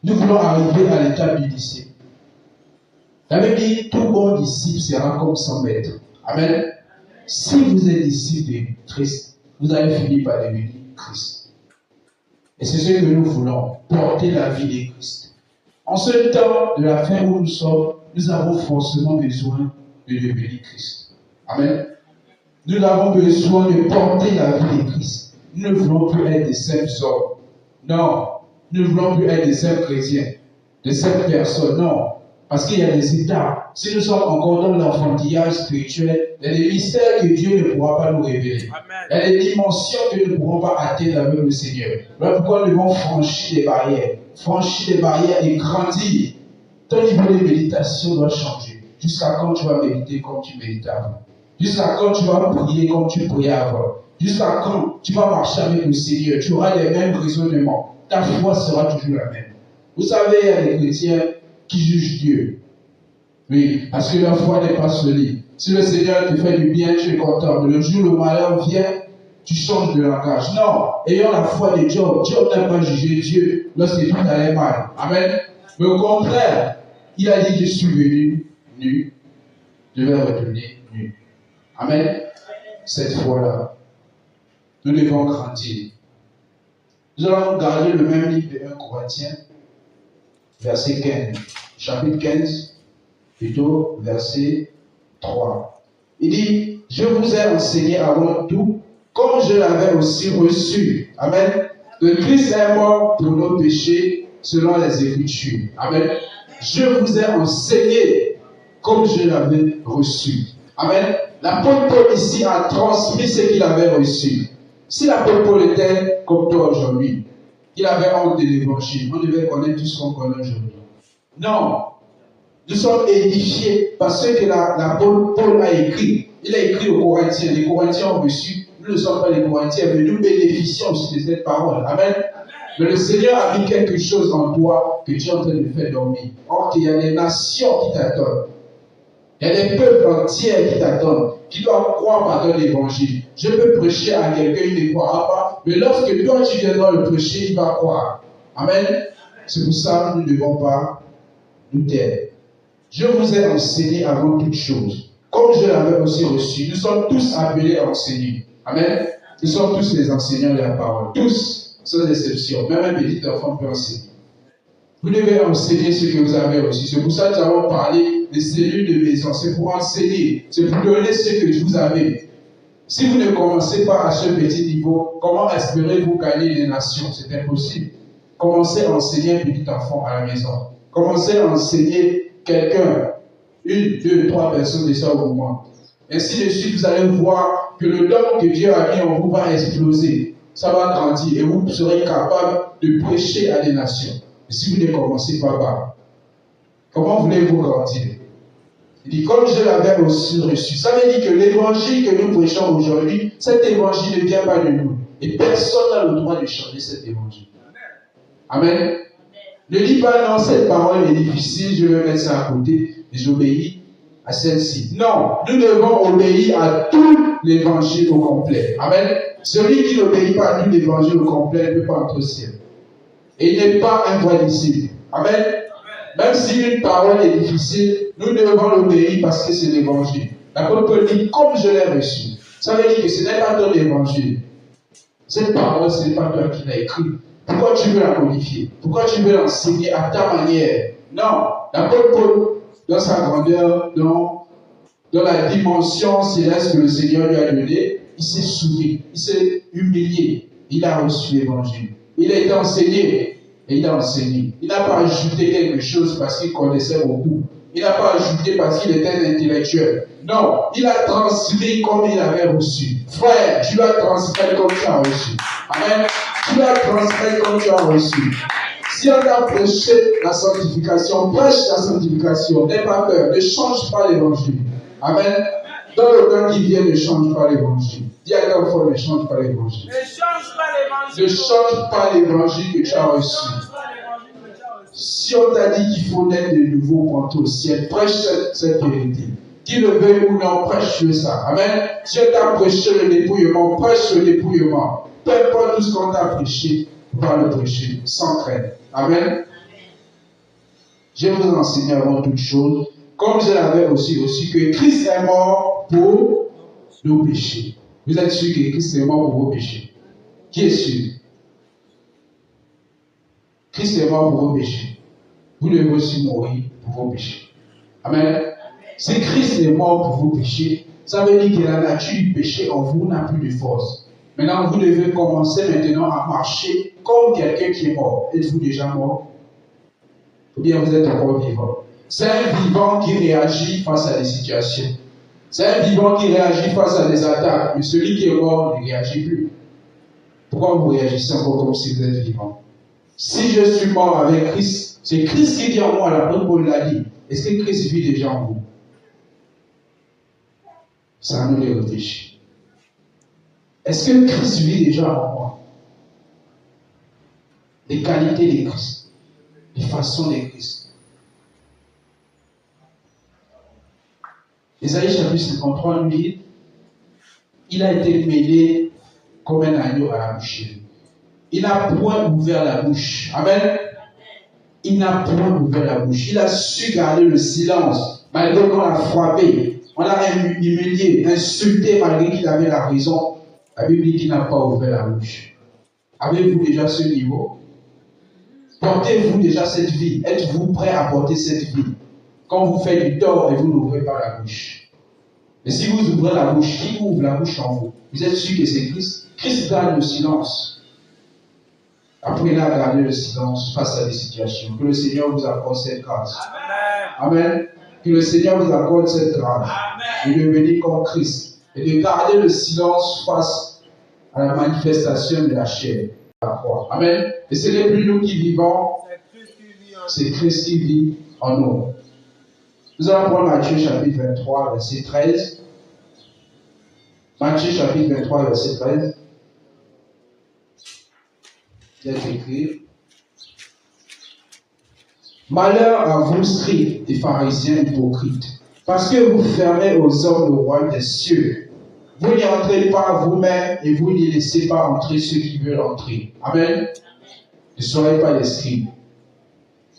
Nous voulons arriver à l'étape du disciple. La Bible dit, tout bon disciple sera comme son maître. Amen. Si vous êtes disciple de Christ, vous allez finir par devenir Christ. Et c'est ce que nous voulons, porter la vie de Christ. En ce temps de la fin où nous sommes, nous avons forcément besoin de devenir Christ. Amen. Nous avons besoin de porter la vie de Christ. Nous ne voulons plus être des simples hommes. Non. Nous ne voulons plus être des simples chrétiens, des simples personnes. Non. Parce qu'il y a des étapes. Si nous sommes encore dans l'enfantillage spirituel, il y a des mystères que Dieu ne pourra pas nous révéler. Amen. Il y a des dimensions que nous ne pourrons pas atteindre avec le Seigneur. Voilà pourquoi nous devons franchir les barrières. Franchir les barrières et grandir. Ton niveau de méditation doit changer. Jusqu'à quand tu vas méditer comme tu médites avant. Jusqu'à quand tu vas prier comme tu priais avant? Jusqu'à quand tu vas marcher avec le Seigneur? Tu auras les mêmes raisonnements. Ta foi sera toujours la même. Vous savez, il y a des chrétiens qui jugent Dieu. Oui, parce que leur foi n'est pas solide. Si le Seigneur te fait du bien, tu es content. Mais le jour où le malheur vient, tu changes de langage. Non, ayant la foi de Job, Job n'a pas jugé Dieu lorsque tout allait mal. Amen. Mais au contraire, il a dit, je suis venu nu, je vais retourner nu. Amen. Cette fois-là, nous devons grandir. Nous allons garder le même livre de 1 Corinthiens, verset 15, chapitre 15, plutôt verset 3. Il dit, je vous ai enseigné avant tout, comme je l'avais aussi reçu. Amen. Que Christ est mort pour nos péchés selon les Écritures. Amen. Je vous ai enseigné comme je l'avais reçu. Amen. L'apôtre Paul ici a transmis ce qu'il avait reçu. Si l'apôtre Paul était comme toi aujourd'hui, il avait honte de l'évangile, on devait connaître tout ce qu'on connaît aujourd'hui. Non. Nous sommes édifiés par ce que l'apôtre Paul a écrit. Il a écrit aux Corinthiens. Les Corinthiens ont reçu. Nous ne sommes pas les Corinthiens, mais nous bénéficions aussi de cette parole. Amen. Mais le Seigneur a mis quelque chose en toi que tu es en train de faire dormir. Or, il y a des nations qui t'attendent. Il y a des peuples entiers qui t'attendent, qui doivent croire par ton évangile. Je peux prêcher à quelqu'un, il ne croira pas, mais lorsque toi tu viendras le prêcher, il va croire. Amen. C'est pour ça que nous ne devons pas nous taire. Je vous ai enseigné avant toute chose, comme je l'avais aussi reçu. Nous sommes tous appelés à enseigner. Amen. Nous sommes tous les enseignants de la parole. Tous, sans exception. Même un petit enfant peut enseigner. Vous devez enseigner ce que vous avez reçu. C'est pour ça que nous avons parlé des cellules de maison. C'est pour enseigner. C'est pour donner ce que vous avez. Si vous ne commencez pas à ce petit niveau, comment espérez-vous gagner les nations? C'est impossible. Commencez à enseigner un petit enfant à la maison. Commencez à enseigner quelqu'un, 1, 2, 3 personnes de ça au moins. Ainsi de suite, vous allez voir que le don que Dieu a mis en vous va exploser. Ça va grandir et vous serez capable de prêcher à des nations. Mais si vous ne commencez pas par, comment voulez-vous grandir? Il dit, comme je l'avais aussi reçu. Ça veut dire que l'évangile que nous prêchons aujourd'hui, cet évangile ne vient pas de nous. Et personne n'a le droit de changer cet évangile. Amen. Ne dis pas non, cette parole est difficile, je vais mettre ça à côté, et j'obéis à celle-ci. Non, nous devons obéir à tout l'évangile au complet. Amen. Celui qui n'obéit pas à tout l'évangile au complet ne peut pas entrer au ciel. Et il n'est pas invalidable. Amen. Même si une parole est difficile, nous devons l'obéir parce que c'est l'évangile. L'apôtre Paul dit, comme je l'ai reçu. Ça veut dire que ce n'est pas ton évangile. Cette parole, ce n'est pas toi qui l'as écrit. Pourquoi tu veux la modifier? Pourquoi tu veux l'enseigner à ta manière? Non. L'apôtre Paul, dans sa grandeur, dans la dimension céleste que le Seigneur lui a donnée, il s'est soumis, il s'est humilié. Il a reçu l'évangile. Il a été enseigné. Et il a enseigné. Il n'a pas ajouté quelque chose parce qu'il connaissait beaucoup. Il n'a pas ajouté parce qu'il était un intellectuel. Non, il a transmis comme il avait reçu. Frère, tu dois transmettre comme tu as reçu. Amen. Tu dois transmettre comme tu as reçu. Si on t'a prêché la sanctification, prêche la sanctification. N'aie pas peur. Ne change pas l'évangile. Amen. Dans le temps qui vient, ne change pas l'évangile. Dis à ta foi, ne change pas l'évangile. Ne change pas l'évangile. Ne change pas l'évangile que tu as reçu. Si on t'a dit qu'il faut naître de nouveau pour entrer au ciel, prêche cette vérité. Qu'il le veuille ou non, prêche ça. Amen. Si on t'a prêché le dépouillement, prêche le dépouillement. Peu importe tout ce qu'on t'a prêché, va le prêcher sans crainte. Amen. Je vous enseigne avant toute chose, comme je l'avais aussi reçu, que Christ est mort pour nos péchés. Vous êtes sûr que Christ est mort pour vos péchés? Qui est sûr? Christ est mort pour vos péchés. Vous devez aussi mourir pour vos péchés. Amen. Si Christ est mort pour vos péchés, ça veut dire que la nature du péché en vous n'a plus de force. Maintenant, vous devez commencer maintenant à marcher comme quelqu'un qui est mort. Êtes-vous déjà mort? Ou bien vous êtes encore vivant? C'est un vivant qui réagit face à des situations. C'est un vivant qui réagit face à des attaques. Mais celui qui est mort ne réagit plus. Pourquoi vous réagissez encore comme si vous êtes vivant? Si je suis mort avec Christ, c'est Christ qui vit en moi. L'apôtre Paul l'a dit. Est-ce que Christ vit déjà en vous? C'est à nous de réfléchir. Est-ce que Christ vit déjà en moi? Les qualités de Christ, les façons de Christ. Ésaïe chapitre 53 nous dit, il a été mêlé comme un agneau à la boucherie. Il n'a point ouvert la bouche. Amen. Il n'a point ouvert la bouche. Il a su garder le silence, malgré qu'on l'a frappé, on l'a humilié, insulté, malgré qu'il avait la raison. La Bible dit qu'il n'a pas ouvert la bouche. Avez-vous déjà ce niveau? Portez-vous déjà cette vie? Êtes-vous prêt à porter cette vie? Quand vous faites du tort et vous n'ouvrez pas la bouche. Mais si vous ouvrez la bouche, qui ouvre la bouche en vous? Vous êtes sûr que c'est Christ? Christ garde le silence. Apprenez à garder le silence face à des situations. Que le Seigneur vous accorde cette grâce. Amen. Amen. Que le Seigneur vous accorde cette grâce. Amen. De devenir comme Christ. Et de garder le silence face à la manifestation de la chair. La croix. Amen. Et ce n'est plus nous qui vivons, c'est Christ qui vit en nous. Nous allons prendre Matthieu chapitre 23, verset 13. Matthieu chapitre 23, verset 13. Il est écrit: Malheur à vous, scribes et pharisiens hypocrites, parce que vous fermez aux hommes le royaume des cieux. Vous n'y entrez pas vous-même et vous n'y laissez pas entrer ceux qui veulent entrer. Amen. Ne soyez pas des scribes.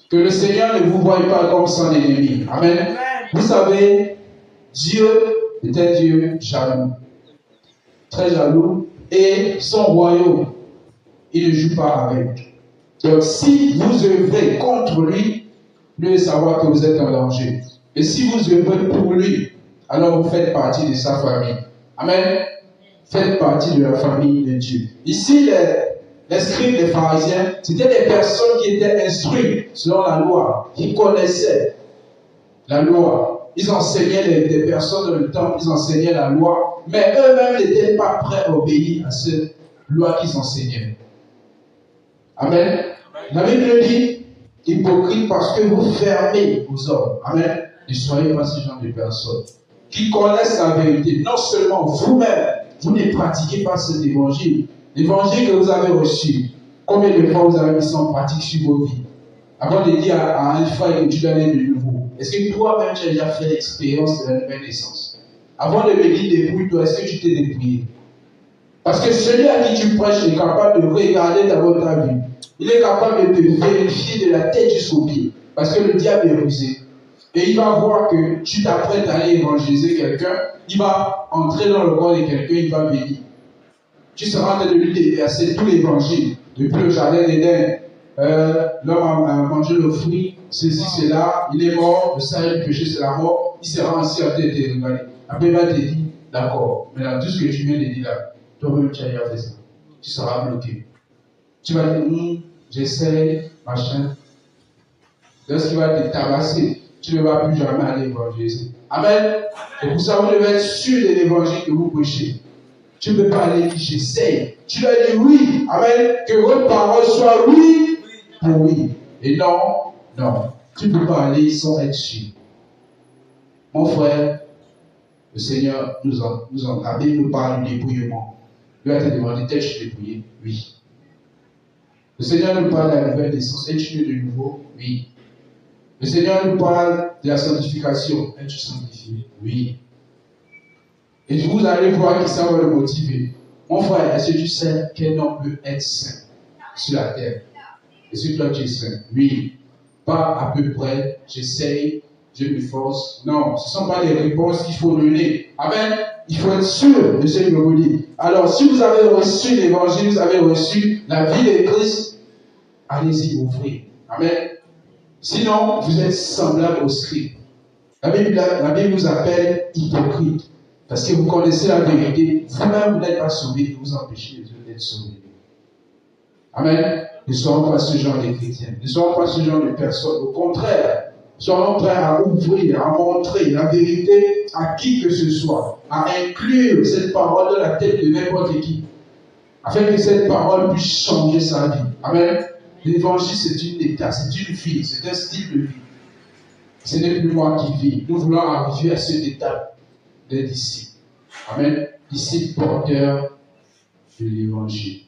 Que le Seigneur ne vous voie pas comme son ennemi. Amen. Amen. Vous savez, Dieu est un Dieu jaloux, très jaloux, et son royaume, il ne joue pas avec. Donc, si vous œuvrez contre lui, lui devez savoir que vous êtes en danger. Et si vous œuvrez pour lui, alors vous faites partie de sa famille. Amen. Faites partie de la famille de Dieu. Ici, les scribes, les pharisiens, c'était des personnes qui étaient instruites selon la loi, qui connaissaient la loi. Ils enseignaient des personnes dans le temple, ils enseignaient la loi, mais eux-mêmes n'étaient pas prêts à obéir à cette loi qu'ils enseignaient. Amen. La Bible dit, hypocrite parce que vous fermez aux hommes. Amen. Ne soyez pas ce genre de personnes qui connaissent la vérité. Non seulement vous-même, vous ne pratiquez pas cet évangile. L'évangile que vous avez reçu, combien de fois vous avez mis ça en pratique sur vos vies? Avant de dire à un frère que tu dois naître de nouveau, est-ce que toi-même tu as déjà fait l'expérience de la nouvelle naissance? Avant de me dire dépouille-toi, est-ce que tu t'es dépouillé? Parce que celui à qui tu prêches est capable de regarder d'abord ta vie. Il est capable de te vérifier de la tête jusqu'au pied. Parce que le diable est rusé. Et il va voir que tu t'apprêtes à aller évangéliser quelqu'un. Il va entrer dans le corps de quelqu'un, il va venir. Tu seras en train de lui déverser tout l'évangile. Depuis le jardin d'Éden, l'homme a mangé le fruit, ceci, cela, il est mort, le salaire du péché, c'est la mort. Il sera ainsi en tête de regarder. Après, il va te dire, d'accord, mais dans tout ce que tu viens de dire là, toi-même, tu as déjà fait ça. Tu seras bloqué. Tu vas dire, j'essaie, machin. Lorsqu'il va te tabasser, tu ne vas plus jamais aller évangéliser. Amen. Et pour ça, vous devez être sûr de l'évangile que vous prêchez. Tu ne peux pas aller dire, j'essaie. Tu dois dire oui. Amen. Que votre parole soit oui pour oui. Et non, non. Tu ne peux pas aller sans être sûr. Mon frère, le Seigneur la Bible nous parle du dépouillement. Il va te demander, t'es-tu dépouillé? Oui. Le Seigneur nous parle de la nouvelle naissance. Es-tu né de nouveau? Oui. Le Seigneur nous parle de la sanctification. Es-tu sanctifié? Oui. Et vous allez voir que ça va le motiver. Mon frère, est-ce que tu sais quel homme peut être saint sur la terre? Est-ce que toi tu es saint? Oui. Pas à peu près. J'essaye, je m'efforce. Non, ce ne sont pas les réponses qu'il faut donner. Amen. Il faut être sûr de ce que vous dites. Alors, si vous avez reçu l'évangile, vous avez reçu la vie de Christ, allez-y, ouvrez. Amen. Sinon, vous êtes semblable aux scribes. La Bible vous appelle hypocrite. Parce que vous connaissez la vérité. Vous-même, vous n'êtes pas sauvés et vous empêchez les autres d'être sauvés. Amen. Ne soyons pas ce genre de chrétiens. Ne soyons pas ce genre de personnes. Au contraire, soyons prêts à ouvrir, à montrer la vérité à qui que ce soit. À inclure cette parole dans la tête de n'importe qui. Afin que cette parole puisse changer sa vie. Amen. L'évangile, c'est une état, c'est une vie, c'est un style de vie. Ce n'est plus moi qui vis. Nous voulons arriver à cette étape des disciples. Amen. Disciples porteurs de l'évangile.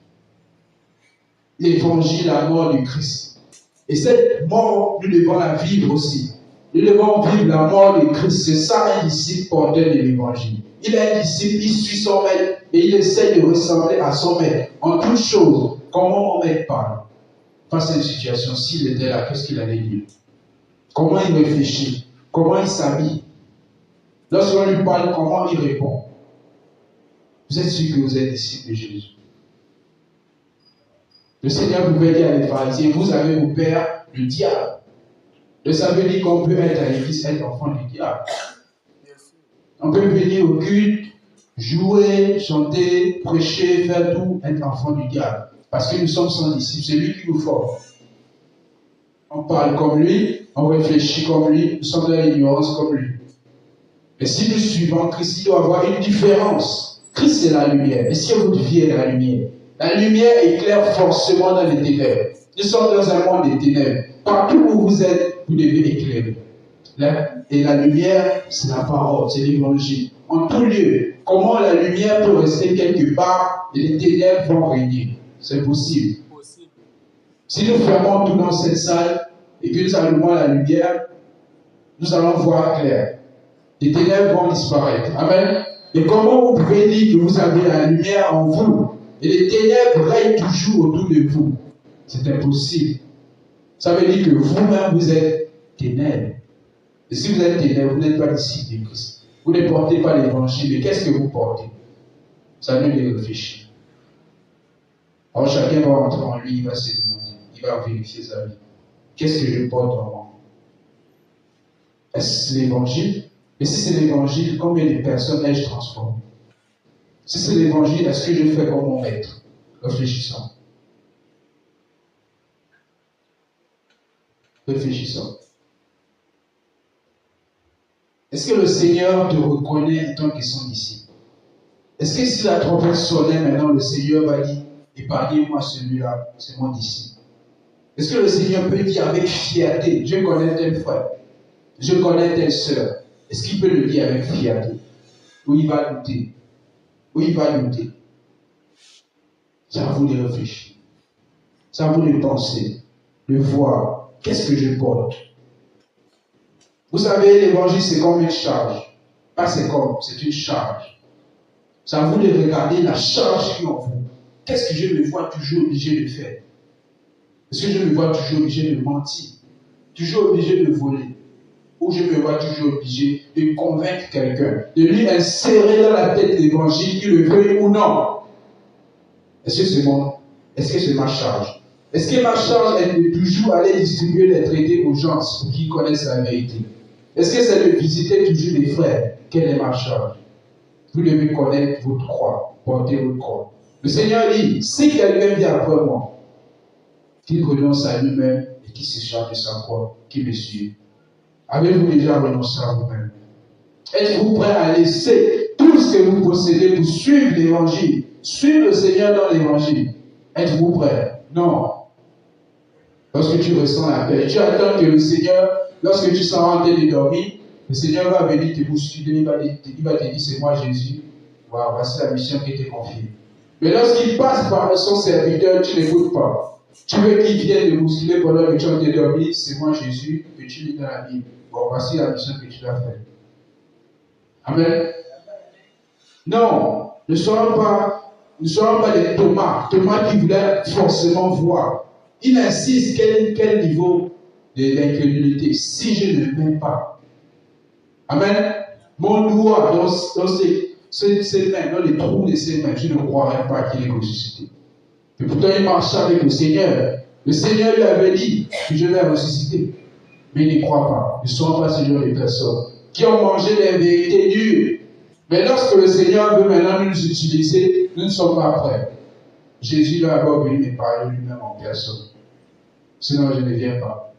L'évangile, la mort du Christ. Et cette mort, nous devons la vivre aussi. Nous devons vivre la mort du Christ. C'est ça un disciple porteur de l'évangile. Il est un disciple, il suit son maître et il essaie de ressembler à son maître. En toute chose, comment mon maître parle face à une situation, s'il était là, qu'est-ce qu'il allait dire? Comment il réfléchit? Comment il s'habille? Lorsqu'on lui parle, comment il répond? Vous êtes sûr que vous êtes disciple de Jésus? Le Seigneur pouvait dire à les pharisiens, vous avez au père le diable. Et ça veut dire qu'on peut être à l'église, être enfant du diable. On peut venir au culte, jouer, chanter, prêcher, faire tout, être enfant du diable. Parce que nous sommes son disciple, c'est lui qui nous forme. On parle comme lui, on réfléchit comme lui, nous sommes dans l'ignorance comme lui. Mais si nous suivons Christ, il doit y avoir une différence. Christ c'est la lumière. Est-ce que votre vie est la lumière? La lumière éclaire forcément dans les ténèbres. Nous sommes dans un monde des ténèbres. Partout où vous êtes, vous devez éclairer. Et la lumière, c'est la parole, c'est l'évangile. En tout lieu, comment la lumière peut rester quelque part et les ténèbres vont régner? C'est possible. Si nous fermons tout dans cette salle et que nous allumons la lumière, nous allons voir clair. Les ténèbres vont disparaître. Amen. Et comment vous pouvez dire que vous avez la lumière en vous et les ténèbres règnent toujours autour de vous? C'est impossible. Ça veut dire que vous-même, vous êtes ténèbres. Et si vous êtes ténèbres, vous n'êtes pas disciples de Christ. Vous ne portez pas l'évangile. Mais qu'est-ce que vous portez? Ça nous les réfléchir. Alors chacun va entrer en lui, il va se demander, il va vérifier sa vie. Qu'est-ce que je porte en moi? Est-ce l'évangile? Et si c'est l'évangile, combien de personnes ai-je transformé? Si c'est l'évangile, est-ce que je fais comme mon maître? Réfléchissons. Réfléchissons. Est-ce que le Seigneur te reconnaît en tant que son disciple? Est-ce que si la trompette sonnait maintenant, le Seigneur va dire, épargnez-moi celui-là, c'est mon disciple? Est-ce que le Seigneur peut dire avec fierté, je connais tel frère, je connais telle sœur? Est-ce qu'il peut le dire avec fierté? Ou il va douter? Ou il va douter? C'est à vous de réfléchir. C'est à vous de penser, de voir, qu'est-ce que je porte? Vous savez, l'évangile, c'est comme une charge. Pas c'est comme, c'est une charge. C'est à vous de regarder la charge qui est en vous. Qu'est-ce que je me vois toujours obligé de faire? Est-ce que je me vois toujours obligé de mentir? Toujours obligé de voler? Ou je me vois toujours obligé de convaincre quelqu'un, de lui insérer dans la tête l'évangile, qu'il le veuille ou non? Est-ce que c'est mon, est-ce que c'est ma charge? Est-ce que ma charge est de toujours aller distribuer les traités aux gens pour qu'ils connaissent la vérité? Est-ce que c'est de visiter toujours les frères? Quelle est ma charge? Vous devez connaître votre croix, porter votre croix. Le Seigneur dit, si quelqu'un vient après moi, qu'il renonce à lui-même et qu'il se charge de sa croix, qu'il me suive. Avez-vous déjà renoncé à vous-même? Êtes-vous prêt à laisser tout ce que vous possédez pour suivre l'évangile, suivre le Seigneur dans l'évangile? Êtes-vous prêt? Non. Lorsque tu ressens la paix, tu attends que le Seigneur, lorsque tu sens en train de dormir, le Seigneur va venir te bousculer, il va te dire, c'est moi Jésus, voilà, voici la mission qui t'est confiée. Mais lorsqu'il passe par son serviteur, tu n'écoutes pas. Tu veux qu'il vienne te bousculer pendant que tu es en train de dormir, c'est moi Jésus, que tu lis dans la Bible. Bon, voici la mission que tu dois faire. Amen. Non, ne soyons pas des Thomas qui voulaient forcément voir. Il insiste quel niveau de l'incrédulité. Si je ne m'aime pas. Amen. Mon doigt dans ses mains, dans les trous de ses mains, je ne croirais pas qu'il est ressuscité. Et pourtant, il marchait avec le Seigneur. Le Seigneur lui avait dit que je vais ressusciter. Mais il n'y croit pas. Ils ne sont pas ce genre de personnes qui ont mangé les vérités dures. Mais lorsque le Seigneur veut maintenant nous utiliser, nous ne sommes pas prêts. Jésus doit avoir venu me parler lui-même en personne. Sinon, je ne viens pas.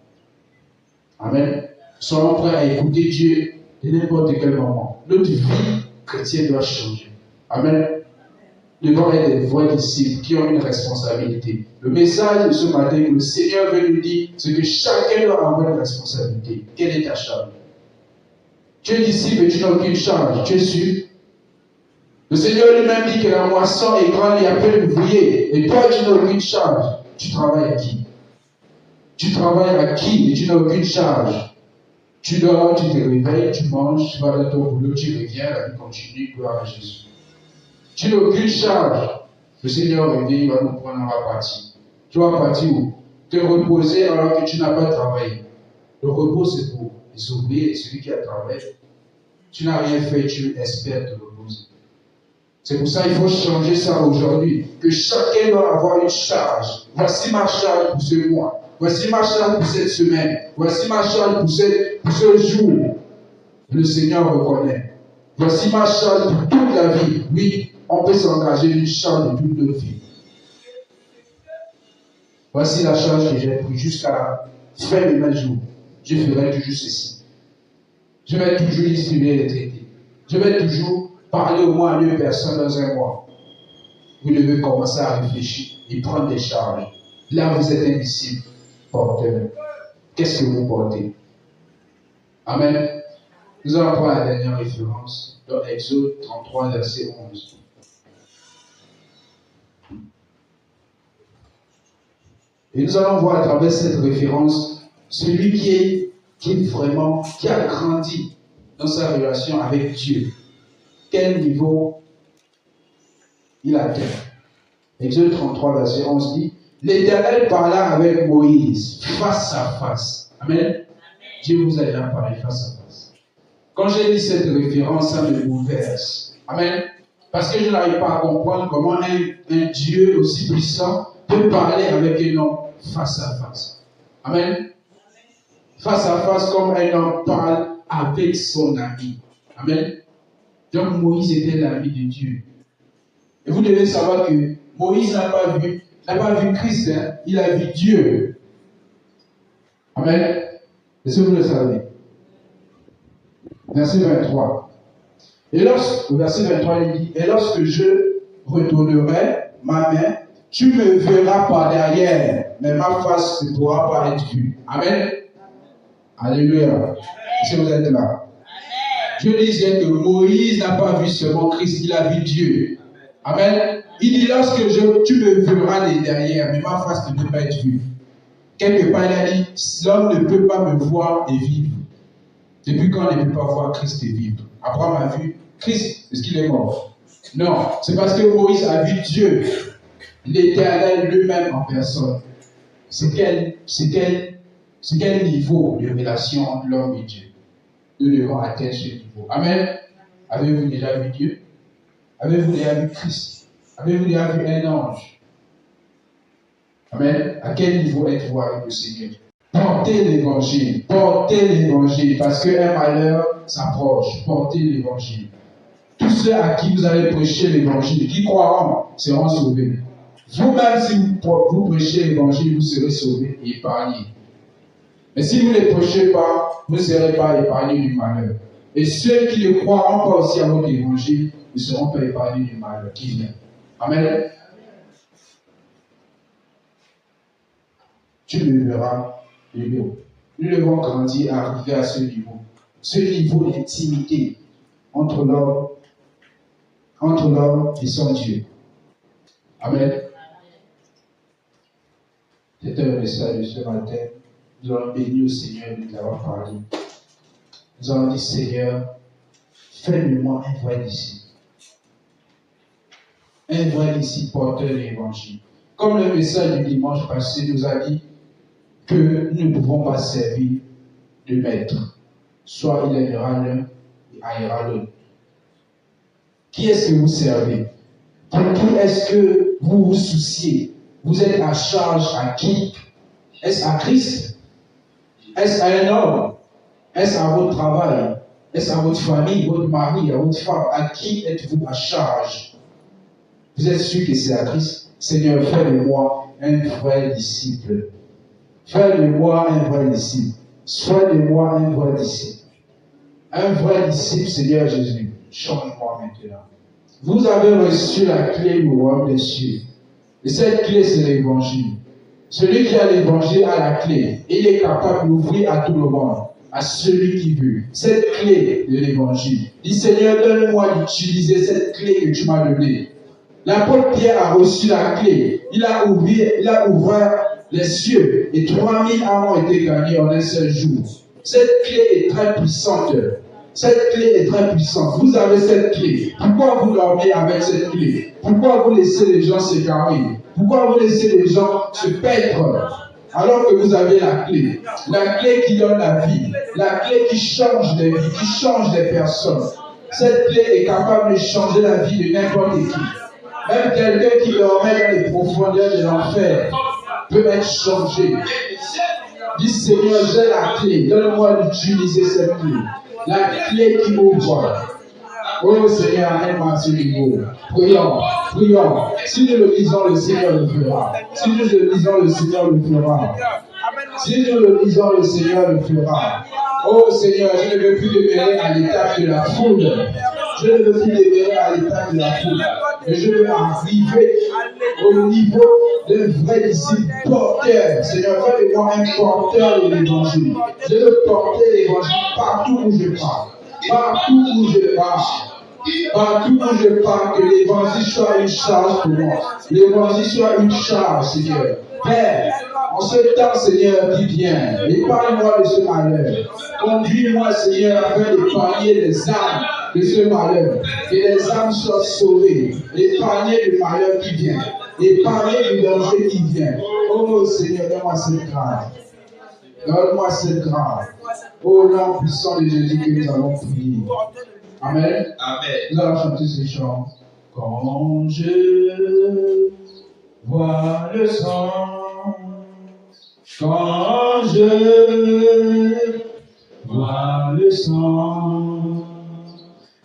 Amen. Soyons prêts à écouter Dieu de n'importe quel moment. Notre vie chrétienne doit changer. Amen. Nous devons être des vrais disciples qui ont une responsabilité. Le message de ce matin que le Seigneur veut nous dire, c'est que chacun doit avoir une responsabilité. Quelle est ta charge? Tu es disciple et tu n'as aucune charge. Tu es sûr? Le Seigneur lui-même dit que la moisson est grande, il y a peu d'ouvriers. Et toi, tu n'as aucune charge. Tu travailles à qui? Tu travailles à qui et tu n'as aucune charge? Tu dors, tu te réveilles, tu manges, tu vas dans ton boulot, tu reviens, la vie continue, gloire à Jésus. Tu n'as aucune charge. Le Seigneur revient, il va nous prendre, on va partir. Tu vas partir où? Te reposer alors que tu n'as pas travaillé. Le repos, c'est pour les ouvriers et celui qui a travaillé. Tu n'as rien fait, tu espères te reposer. C'est pour ça qu'il faut changer ça aujourd'hui. Que chacun doit avoir une charge. Voici ma charge pour ce mois. Voici ma charge pour cette semaine. Voici ma charge pour ce jour. Le Seigneur reconnaît. Voici ma charge pour toute la vie. Oui, on peut s'engager une charge de toute notre vie. Voici la charge que j'ai prise jusqu'à la fin de mes jours. Je ferai toujours ceci. Je vais toujours distribuer les traités. Je vais toujours parler au moins à 2 personnes dans un mois. Vous devez commencer à réfléchir et prendre des charges. Là, vous êtes un disciple porteur. Qu'est-ce que vous portez? Amen. Nous allons prendre la dernière référence dans Exode 33, verset 11. Et nous allons voir à travers cette référence celui qui a grandi dans sa relation avec Dieu. Quel niveau il atteint. Exode 33, verset 11 dit, l'Éternel parla avec Moïse face à face. Amen. Amen. Dieu vous a déjà parlé face à face. Quand j'ai lu cette référence, ça me bouleverse. Amen. Parce que je n'arrive pas à comprendre comment un Dieu aussi puissant peut parler avec un homme face à face. Amen. Face à face, comme un homme parle avec son ami. Amen. Donc Moïse était l'ami de Dieu. Et vous devez savoir que Moïse n'a pas vu Christ, hein? Il a vu Dieu. Amen. Est-ce que vous le savez? Verset 23. Au verset 23, il dit, et lorsque je retournerai ma main, tu me verras par derrière, mais ma face ne pourra pas être vue. Amen. Alléluia. Est-ce que vous êtes là? Je disais que Moïse n'a pas vu seulement Christ, il a vu Dieu. Amen. Il dit, lorsque tu me verras de derrière, mais ma face ne peut pas être vue. Quelque part, il a dit, l'homme ne peut pas me voir et vivre. Depuis quand on ne peut pas voir Christ et vivre? Abraham a vu Christ, est-ce qu'il est mort? Non, c'est parce que Moïse a vu Dieu, l'Éternel lui-même en personne. C'est quel niveau de relation entre l'homme et Dieu? Nous devons atteindre ce niveau. Amen. Avez-vous déjà vu Dieu? Avez-vous déjà vu Christ? Avez-vous déjà vu un ange? Amen. À quel niveau êtes-vous avec le Seigneur? Portez l'évangile, parce qu'un malheur s'approche. Portez l'évangile. Tous ceux à qui vous allez prêcher l'évangile, qui croiront, seront sauvés. Vous-même, si vous prêchez l'évangile, vous serez sauvés et épargnés. Mais si vous ne les prêchez pas, vous ne serez pas épargnés du malheur. Et ceux qui ne croiront pas aussi à votre évangile ne seront pas épargnés du malheur qui vient. Amen. Tu le verras de l'eau. Nous devons grandir à arriver à ce niveau d'intimité entre l'homme et son Dieu. Amen. C'était un message de ce matin. Nous allons bénir le Seigneur de nous avoir parlé. Nous allons dire, Seigneur, fais de moi un vrai disciple. Un vrai disciple porteur de l'évangile. Comme le message du dimanche passé nous a dit que nous ne pouvons pas servir de maître. Soit il aimera l'un et haïra l'autre. Qui est-ce que vous servez? Pour qui est-ce que vous vous souciez? Vous êtes à charge à qui? Est-ce à Christ? Est-ce à un homme? Est-ce à votre travail? Est-ce à votre famille, votre mari, à votre femme? À qui êtes-vous à charge? Vous êtes sûr que c'est à Christ? Seigneur, fais de moi un vrai disciple. Fais de moi un vrai disciple. Sois de moi un vrai disciple. Un vrai disciple, Seigneur Jésus. Change-moi maintenant. Vous avez reçu la clé du royaume des cieux. Et cette clé, c'est l'évangile. Celui qui a l'évangile a la clé. Il est capable d'ouvrir à tout le monde. à celui qui veut. Cette clé de l'évangile. Dis Seigneur, donne-moi d'utiliser cette clé que tu m'as donnée. L'apôtre Pierre a reçu la clé. Il a ouvert les cieux et 3000 âmes ont été gagnées en un seul jour. Cette clé est très puissante. Cette clé est très puissante. Vous avez cette clé. Pourquoi vous dormez avec cette clé? Pourquoi vous laissez les gens s'égarer? Pourquoi vous laissez les gens se perdre alors que vous avez la clé? La clé qui donne la vie. La clé qui change des vies, qui change des personnes. Cette clé est capable de changer la vie de n'importe qui. Même quelqu'un qui dormait dans les profondeurs de l'enfer peut être changé. Dis Seigneur, j'ai la clé. Donne-moi d'utiliser cette clé. La clé qui m'ouvre. Oh Seigneur, amène-moi à ce niveau. Prions, prions. Si nous le lisons, le Seigneur le fera. Si nous le lisons, le Seigneur le fera. Si nous le lisons, le Seigneur le fera. Oh Seigneur, je ne veux plus demeurer à l'état de la foule. Je ne veux plus demeurer à l'état de la foule. Mais je veux arriver au niveau d'un vrai disciple porteur. Seigneur, fais de moi un porteur de l'évangile. Je veux porter l'évangile partout où je pars. Partout où je pars. Partout où je pars, que l'évangile soit une charge pour moi. L'évangile soit une charge, Seigneur. Père, en ce temps, Seigneur, qui vient, épargne-moi de ce malheur. Conduis-moi, Seigneur, afin d'épargner les âmes de ce malheur. Que les âmes soient sauvées. Épargner le malheur qui vient. Épargner le danger qui vient. Oh Seigneur, donne-moi cette grâce. Donne-moi cette grâce. Au nom puissant de Jésus que nous allons prier. Amen. Amen. Nous allons chanter ce chant. Quand je vois le sang, quand je vois le sang,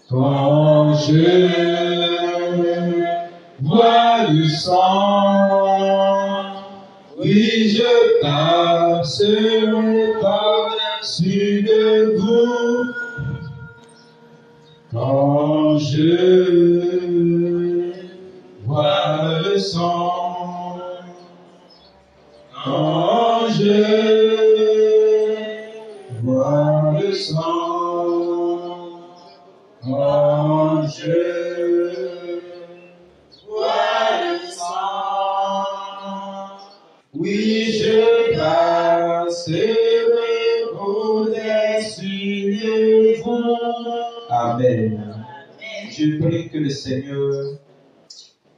quand je vois le sang, oui, je passerai par-dessus de vous. Quand je vois le sang, quand je vois le sang, quand je vois le sang, oui, je passerai au-dessus de vous. Amen. Je prie que le Seigneur,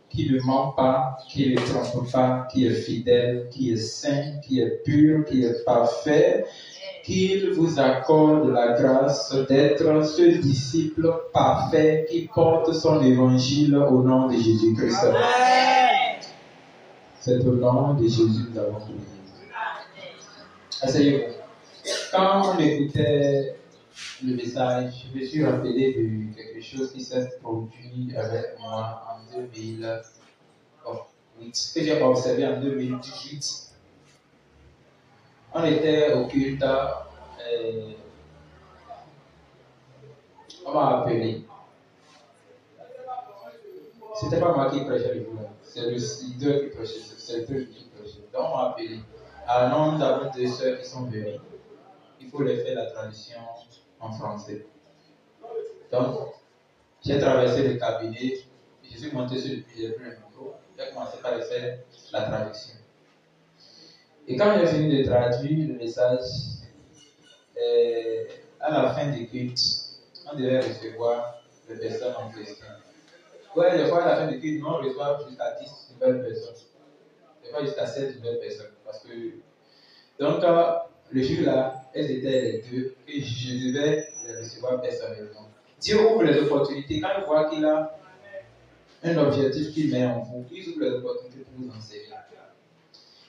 qui ne ment pas, qui ne trompe pas, qui est fidèle, qui est saint, qui est pur, qui est parfait, qu'il vous accorde la grâce d'être ce disciple parfait qui porte son évangile au nom de Jésus-Christ. C'est au nom de Jésus que nous avons prié. Asseyez-vous. Quand on écoutait le message, je me suis rappelé de quelque chose qui s'est produit avec moi en 2008, que j'ai observé en 2018. On était au culte, on m'a appelé. C'était pas moi qui prêchais le jour-là, c'est le leader qui prêchait, c'est le leader qui prêchait. Donc on m'a appelé. Alors nous avons deux sœurs qui sont venues. Il faut les faire la traduction en français. Donc, j'ai traversé le cabinet, je suis monté sur le micro, j'ai commencé par faire la traduction. Et quand j'ai fini de traduire le message, à la fin du culte, on devait recevoir les personnes en question. Ouais, des fois à la fin du culte, on reçoit jusqu'à 10 nouvelles personnes. Des fois jusqu'à 7 nouvelles personnes. Parce que, donc, le jour-là, elles étaient les deux, et je devais les recevoir personnellement. Dieu ouvre les opportunités. Quand il voit qu'il a un objectif qu'il met en vous, il ouvre les opportunités pour vous enseigner.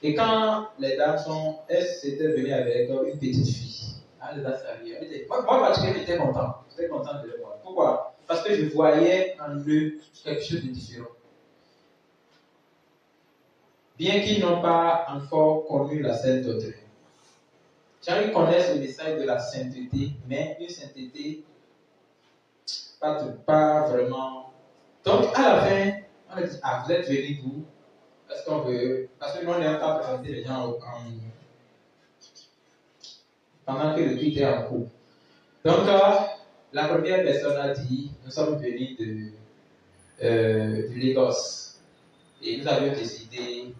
Et quand les dames elles s'étaient venues avec une petite fille. Elle était, moi, particulièrement, j'étais content. J'étais content de les voir. Pourquoi? Parce que je voyais en eux quelque chose de différent. Bien qu'ils n'ont pas encore connu la sainte doctrine. Ils connaissent le message de la sainteté, mais une sainteté pas vraiment. Donc, à la fin, on a dit, vous êtes venus d'où? Parce qu'on veut. Parce que nous, on n'aime pas présenter les gens pendant que le culte est en cours. Donc, la première personne a dit, nous sommes venus du Lagos et nous avions décidé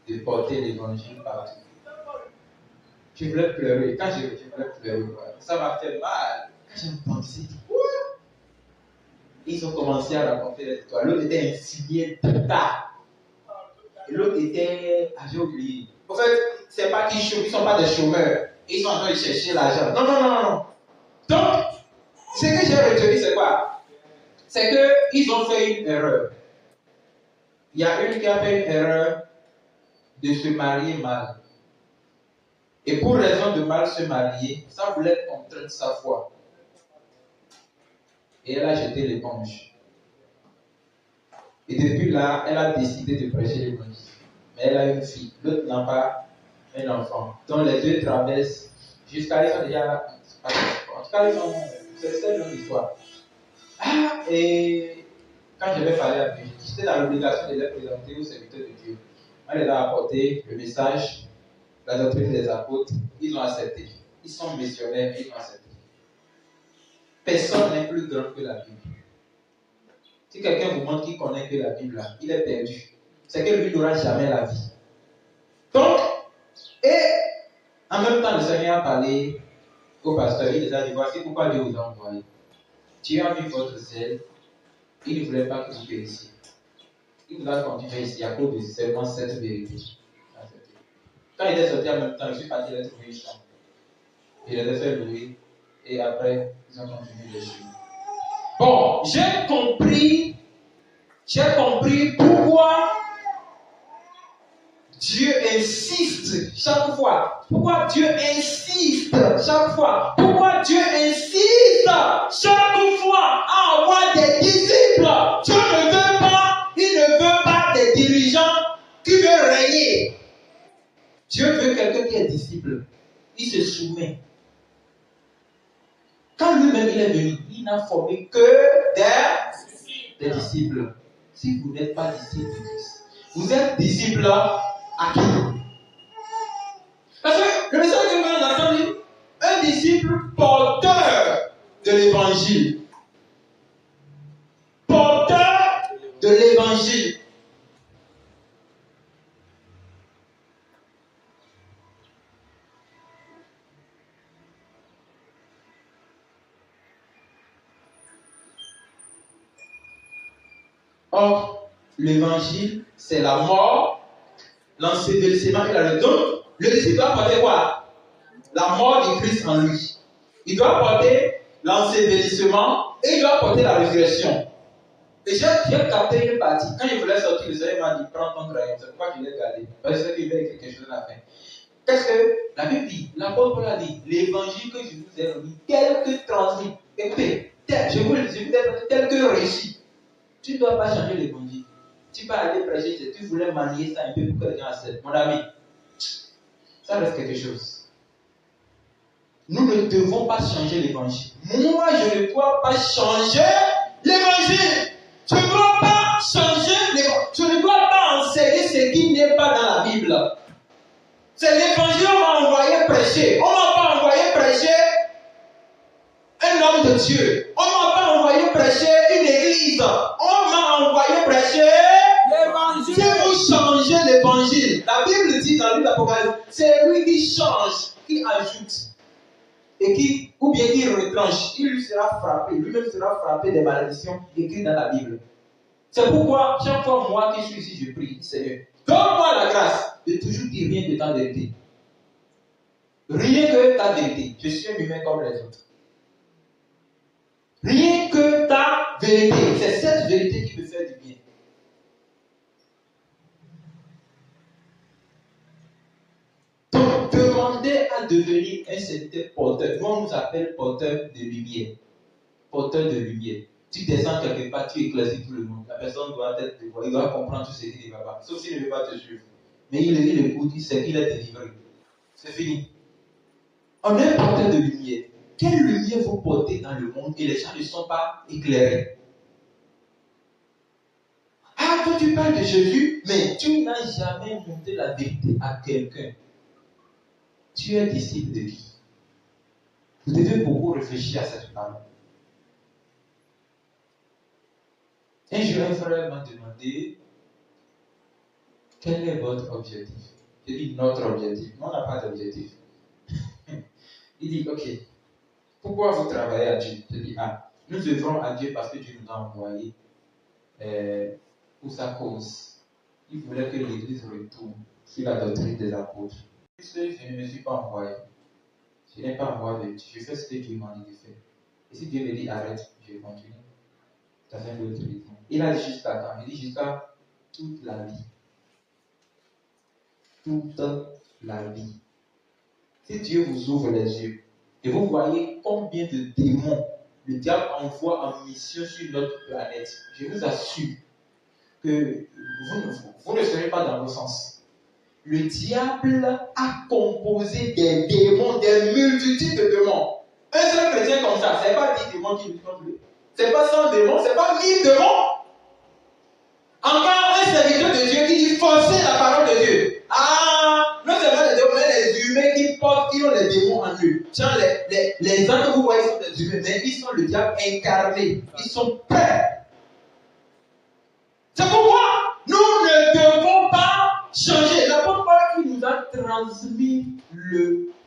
de porter l'évangile partout. Je voulais pleurer. Quand je voulais pleurer, ça m'a fait mal. Quand j'ai pensé, ils ont commencé à raconter les histoires. L'autre était infirmier total. Et l'autre était, j'ai oublié. En fait, c'est pas qu'ils chôment, ils ne sont pas des chômeurs. Ils sont en train de chercher l'argent. Non. Donc, ce que j'ai retenu, c'est quoi? C'est qu'ils ont fait une erreur. Il y a une qui a fait une erreur de se marier mal. Et pour raison de mal se marier, ça voulait contraindre sa foi. Et elle a jeté l'éponge. Et depuis là, elle a décidé de prêcher l'évangile. Mais elle a une fille. L'autre n'a pas un enfant. Donc les deux traversent jusqu'à ils sont déjà. En tout cas, c'est une longue histoire. Et quand je vais parler à Dieu, j'étais dans l'obligation de les présenter aux serviteurs de Dieu. On les a apporté le message, la doctrine des apôtres. Ils ont accepté. Ils sont missionnaires, mais ils ont accepté. Personne n'est plus grand que la Bible. Si quelqu'un vous montre qu'il connaît que la Bible, il est perdu. C'est que lui n'aura jamais la vie. Donc, et en même temps, le Seigneur a parlé au pasteur. Il les a dit, voici pourquoi Dieu vous a envoyé. Dieu a vu votre zèle. Il ne voulait pas que vous périssiez. Il vous a continué ici à cause de seulement cette vérité. Quand il est sorti en même temps, je suis parti les trouver une chambre. Il les a fait louer. Et après, ils ont continué de suivre. Bon, j'ai compris pourquoi Dieu insiste chaque fois. Pourquoi Dieu insiste chaque fois. Pourquoi Dieu insiste chaque fois à avoir des disciples. Dieu ne veut pas, il ne veut pas des dirigeants qui veulent régner. Dieu veut quelqu'un qui est disciple. Il se soumet. Quand lui-même il est venu, il n'a formé que des disciples. Si vous n'êtes pas disciple de Christ, vous êtes disciple à qui? Parce que le message que nous avons entendu, un disciple porteur de l'évangile. Porteur de l'évangile. Or, l'évangile, c'est la mort, l'ensevelissement et la rédemption. Donc, le disciple doit porter quoi? La mort de Christ en lui. Il doit porter l'ensevelissement et il doit porter la résurrection. Et j'ai capté une partie. Quand il voulait sortir, le Seigneur m'a dit, prends ton crayon. C'est pourquoi je l'ai gardé. Parce qu'il va écrire quelque chose à la fin. Qu'est-ce que la Bible dit? L'apôtre Paul a dit, l'évangile que je vous ai remis, tel que transmis. Écoutez, je vous le dis, tel que réussi. Tu ne dois pas changer l'évangile. Tu vas aller prêcher, si tu voulais manier ça un peu pour que les gens acceptent. Mon ami, ça reste quelque chose. Nous ne devons pas changer l'évangile. Moi, je ne dois pas changer l'évangile. Je ne dois pas changer l'évangile. Je ne dois pas enseigner ce qui n'est pas dans la Bible. C'est l'évangile qu'on m'a envoyé prêcher. On ne m'a pas envoyé prêcher un homme de Dieu. On ne m'a pas envoyé prêcher une église. On m'a envoyé prêcher l'évangile. Si vous changez l'évangile, la Bible dit dans l'Apocalypse, c'est lui qui change, qui ajoute, et qui, ou bien qui retranche. Il lui sera frappé, lui-même sera frappé des malédictions écrites dans la Bible. C'est pourquoi, chaque fois moi qui suis ici, je prie, Seigneur, donne-moi la grâce de toujours dire rien de ta vérité. Rien que ta vérité. Je suis un humain comme les autres. Rien que ta vérité. C'est cette vérité qui me fait du bien. Donc, demandez à devenir un certain porteur. Nous, on nous appelle porteur de lumière. Porteur de lumière. Tu descends quelque part, tu éclaircis tout le monde. La personne doit être de voir, il doit comprendre tout ce qu'il dit là-bas. Sauf s'il ne veut pas te suivre. Mais il écoute, il sait qu'il est délivré. C'est fini. On est porteur de lumière. Quelle lumière vous portez dans le monde et les gens ne sont pas éclairés? Ah, toi tu parles de Jésus, mais tu n'as jamais montré la vérité à quelqu'un. Tu es disciple de qui? Vous devez beaucoup réfléchir à cette parole. Un jour, un frère m'a demandé quel est votre objectif. J'ai dit notre objectif. On n'a pas d'objectif. Il dit ok, pourquoi vous travaillez à Dieu? Je dis nous œuvrons à Dieu parce que Dieu nous a envoyés pour sa cause. Il voulait que l'Église retourne sur la doctrine des apôtres. Puisque je ne me suis pas envoyé, je n'ai pas envoyé de Dieu, je fais ce que Dieu m'a dit de faire. Et si Dieu me dit arrête, je continue. Ça fait une autre raison. Il a dit jusqu'à quand? Il dit jusqu'à toute la vie. Toute la vie. Si Dieu vous ouvre les yeux et vous voyez combien de démons le diable envoie en mission sur notre planète, je vous assure que vous ne serez pas dans vos sens. Le diable a composé des démons, des multitudes de démons. Un seul chrétien comme ça, ce n'est pas 10 démons qui luttent contre lui. Ce n'est pas 100 démons, ce n'est pas 1000 démons. Encore un serviteur de Dieu qui dit forcer la parole de Dieu. Non seulement les démons, mais les humains qui ont les démons en eux. Les gens que vous voyez sont des humains, mais ils sont le diable incarné. Ils sont prêts. C'est pourquoi nous ne devons pas changer. L'apôtre Paul qui nous a transmis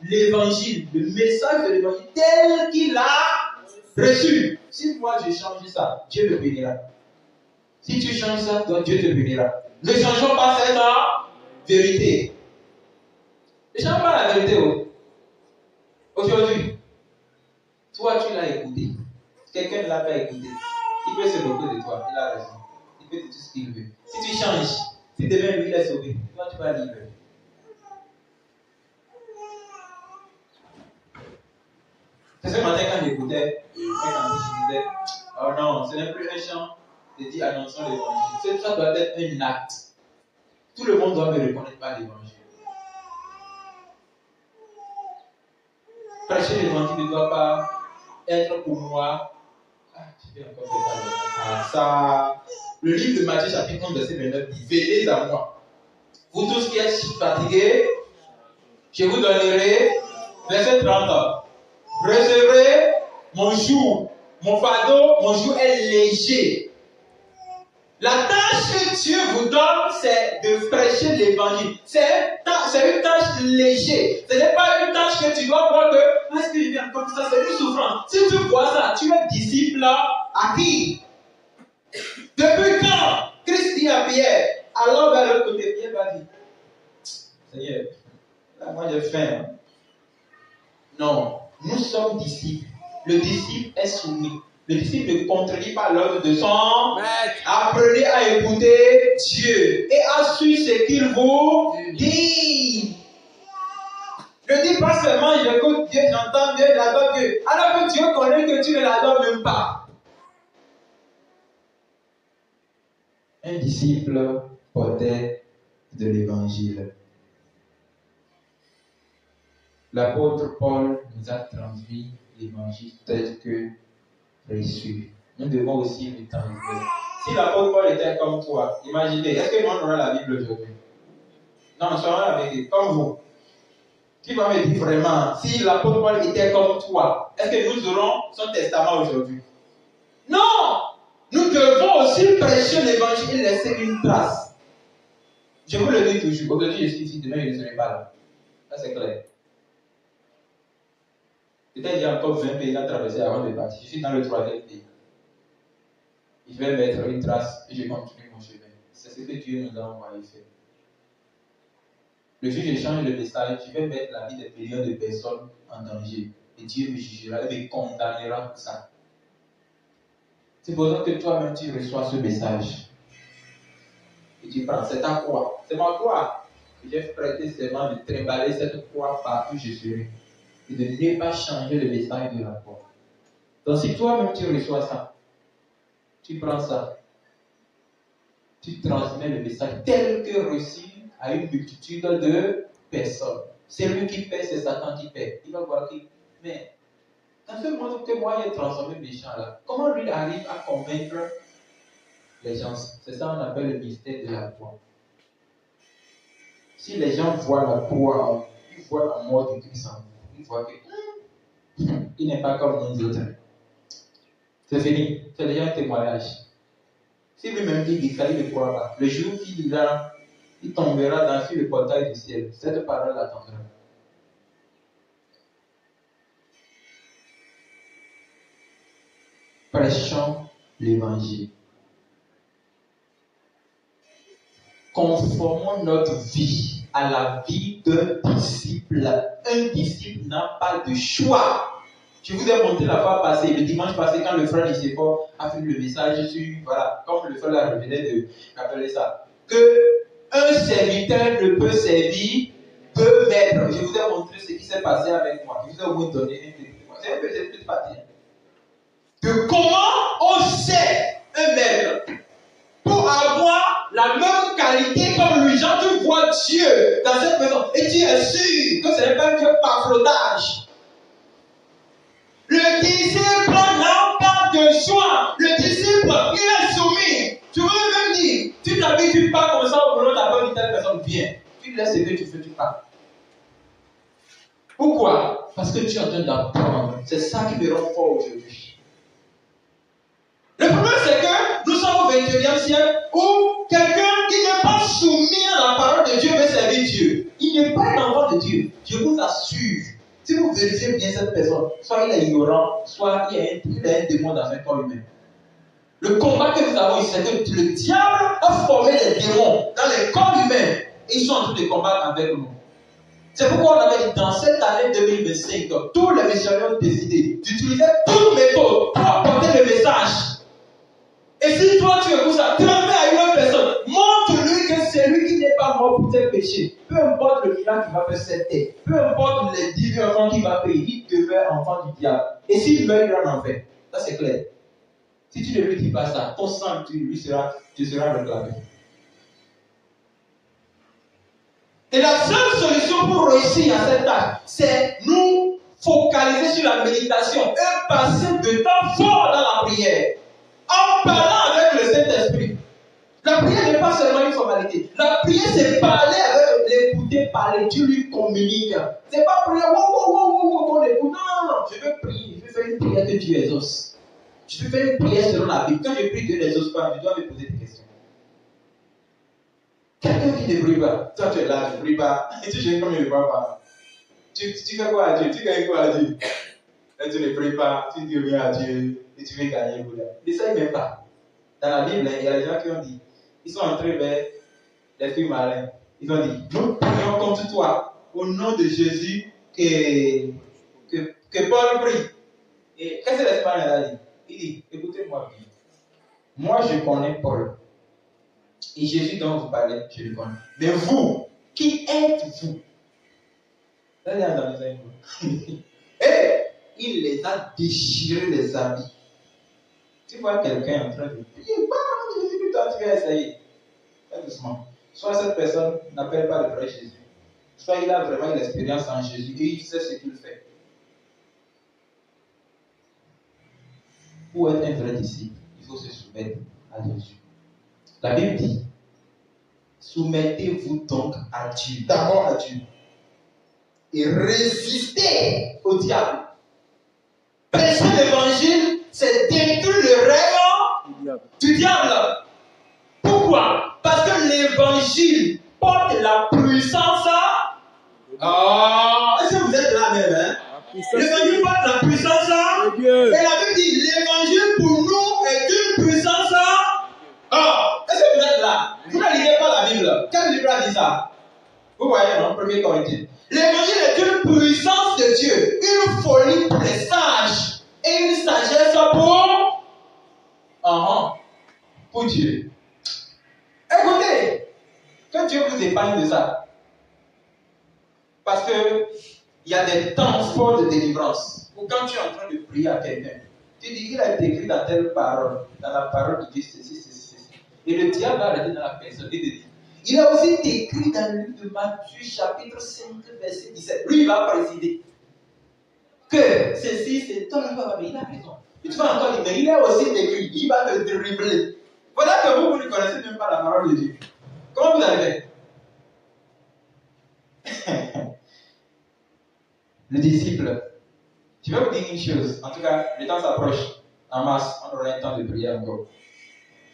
l'évangile, le message de l'évangile tel qu'il a reçu. Si moi je change ça, Dieu le bénira. Si tu changes ça, Dieu te bénira. Ne changeons pas cette vérité. Ne changeons pas la vérité. Aujourd'hui, toi tu l'as écouté. Quelqu'un ne l'a pas écouté. Il peut se moquer de toi. Il a raison. Il peut te dire ce qu'il veut. Si tu changes, si demain lui il est sauvé, toi tu vas libre. C'est ce matin quand j'écoutais, je disais, oh non, ce n'est plus un chant de dire annonçons l'évangile. Ça doit être un acte. Tout le monde doit me reconnaître par l'évangile. Prêcher l'évangile ne doit pas être pour moi. Je vais encore faire ça. Le livre de Matthieu, chapitre 11, verset 29 dit venez à moi. Vous tous qui êtes fatigués, je vous donnerai, verset 30. Recevez mon joug, mon fardeau, mon joug est léger. La tâche que Dieu vous donne, c'est de prêcher l'évangile. C'est une tâche légère. Ce n'est pas une tâche que tu dois voir que, est-ce que je viens comme ça, c'est une souffrance. Si tu vois ça, tu es disciple à qui? Depuis quand Christ dit à Pierre, allons vers l'autre côté, Pierre va dire, Seigneur, là, moi j'ai faim. Non, nous sommes disciples. Le disciple est soumis. Le disciple ne contredit pas l'ordre de son maître. Apprenez à écouter Dieu et à suivre ce qu'il vous dit. Ne dis pas seulement j'écoute Dieu, j'entends Dieu, j'adore Dieu. Alors que Dieu connaît que tu ne l'adores même pas. Un disciple portait de l'évangile. L'apôtre Paul nous a transmis l'évangile tel que reçu. Nous devons aussi le transmettre. Si l'apôtre Paul était comme toi, imaginez, est-ce que nous aurons la Bible aujourd'hui? Non, soyons avec comme vous. Qui va me dire vraiment, si l'apôtre Paul était comme toi, est-ce que nous aurons son testament aujourd'hui? Non! Nous devons aussi prêcher l'évangile et laisser une trace. Je vous le dis toujours. Aujourd'hui, je suis ici, demain, je ne serai pas là. Ça, c'est clair. Peut-être qu'il y a encore 20 pays à traverser avant de partir. Je suis dans le 3e pays. Je vais mettre une trace et je continue mon chemin. C'est ce que Dieu nous a envoyé faire. Le jour où je change le message, je vais mettre la vie des millions de personnes en danger. Et Dieu me jugera et me condamnera pour ça. C'est pour ça que toi-même tu reçois ce message. Et tu prends, c'est ta croix. C'est ma croix. J'ai prêté seulement de trimballer cette croix partout où je serai. Et de ne pas changer le message de la croix. Donc si toi-même tu reçois ça, tu prends ça, tu transmets le message tel que reçu à une multitude de personnes. C'est lui qui paie, c'est Satan qui paie. Il va voir qui. Mais dans ce monde que moi j'ai transformé méchant là, comment lui arrive à convaincre les gens? C'est ça qu'on appelle le mystère de la croix. Si les gens voient la croix, ils voient la mort de Christ en vous, ils voient que il n'est pas comme nous autres. C'est fini. C'est déjà un témoignage. Si lui-même dit qu'il ne croit pas, le jour qu'il dira, il tombera sur le portail du ciel. Cette parole l'attendra. Prêchons l'évangile. Conformons notre vie à la vie d'un disciple. Un disciple n'a pas de choix. Je vous ai montré la fois passée, le dimanche passé, quand le frère Nicéphore a fait le message sur, voilà, comme le frère l'a révélé d'appeler ça, que un serviteur ne peut servir deux maîtres. Je vous ai montré ce qui s'est passé avec moi. Je vous ai au moins donné un témoin. C'est un peu cette partie. De comment on sait un maître pour avoir la même qualité comme lui. Genre, tu vois Dieu dans cette maison et tu es sûr que ce n'est pas que par flottage. Le disciple n'a pas de choix. Le disciple, il est soumis. Tu veux même dire, tu t'habitues pas comme ça au boulot, ta bonne telle personne vient. Tu laisses ce que tu fais, tu pars. Pourquoi? Parce que tu es en train d'apprendre. C'est ça qui me rend fort aujourd'hui. Le problème, c'est que nous sommes au 21e siècle où quelqu'un qui n'est pas soumis à la parole de Dieu veut servir Dieu. Il n'est pas un enfant de Dieu. Je vous assure. Si vous vérifiez bien cette personne, soit il est ignorant, soit il a un démon dans un corps humain. Le combat que nous avons ici, c'est que le diable a formé des démons dans les corps humains et ils sont en train de combattre avec nous. C'est pourquoi on avait dit dans cette année 2025, tous les missionnaires ont décidé d'utiliser toute méthode pour apporter le message. Et si toi tu écoutes ça, transmets à une autre personne, montre-lui que c'est lui qui n'est pas mort pour tes péchés. Peu importe le milliard qui va faire cette tête, peu importe les 10 000 enfants qu'il va payer, il demeure enfant du diable. Et s'il meurt, il va en enfer. Ça c'est clair. Si tu ne lui dis pas ça, ton sang, tu seras réclamé. Et la seule solution pour réussir à cette tâche, c'est nous focaliser sur la méditation et passer de temps fort dans la prière. En parlant avec le Saint-Esprit. La prière n'est pas seulement une formalité. La prière, c'est parler avec, l'écouter parler. Tu lui communiques. C'est pas prier, qu'on écoute. Non. Je veux prier. Je veux faire une prière que Dieu exauce. Je veux faire une prière selon la Bible. Quand je prie, Dieu n'exauce pas. Je dois me poser des questions. Quelqu'un qui ne prie pas. Toi, tu es là, tu ne pries pas. Et tu gênes comme il ne prie pas. Tu fais quoi à Dieu? Tu gagnes quoi à Dieu? Et tu ne pries pas. Tu dis rien à Dieu. Et tu veux gagner. N'essaye même pas. Dans la Bible, il y a des gens qui ont dit, ils sont entrés vers les filles marins. Ils ont dit, nous prions contre toi, au nom de Jésus, que Paul prie. Et qu'est-ce que les filles marins ont dit? Il dit, écoutez-moi bien. Moi, je connais Paul. Et Jésus dont vous parlez, je le connais. Mais vous, qui êtes-vous? Et il les a déchirés les habits. Tu vois quelqu'un en train de prier, toi tu vas essayer. Fais doucement. Soit cette personne n'appelle pas le vrai Jésus, soit il a vraiment une expérience en Jésus et il sait ce qu'il fait. Pour être un vrai disciple, il faut se soumettre à Jésus. La Bible dit, soumettez-vous donc à Dieu, d'abord à Dieu, et résistez au diable. Prêcher l'évangile, c'est détruire le rayon du diable. Pourquoi? Parce que l'évangile porte la puissance. Est-ce que vous êtes là même? Hein? L'évangile porte la puissance. Et la Bible dit, l'évangile pour nous est une puissance. Est-ce que vous êtes là? Vous ne lisez pas la Bible. Quel livre a dit ça? Vous voyez, non? 1 Corinthiens. L'évangile est une puissance de Dieu, une folie pour les sages et une sagesse pour Dieu. Écoutez, que Dieu vous épargne de ça. Parce que il y a des temps forts de délivrance. Ou quand tu es en train de prier à quelqu'un, tu dis qu'il a été écrit dans telle parole, dans la parole de Dieu, ceci. Et le diable va arrêter dans la personne et te dire. Il a aussi écrit dans le livre de Matthieu, chapitre 5, verset 17. Lui, il va préciser que ceci, c'est ton enfant. Mais il a raison. Et tu vas encore dire, mais il a aussi écrit, il va te dribbler. Voilà que vous ne connaissez même pas la parole de Dieu. Comment vous avez fait? Le disciple Je vais vous dire une chose. En tout cas, le temps s'approche en masse. On aura un temps de prier encore.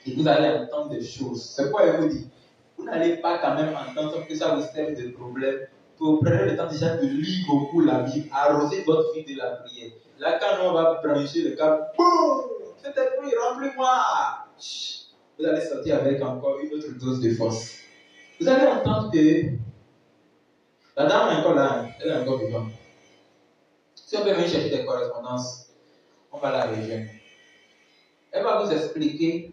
Et vous allez entendre des choses. C'est quoi je vous dis? Vous n'allez pas quand même entendre que ça vous sème de problèmes. Vous prenez le temps déjà de lire beaucoup la Bible, arroser votre vie de la prière. Là, quand on va brancher le câble, boum! Faites un bruit, remplis-moi! Vous allez sortir avec encore une autre dose de force. Vous allez entendre que la dame est encore là, elle est encore vivante. Si on peut venir chercher des correspondances, on va la rejoindre. Elle va vous expliquer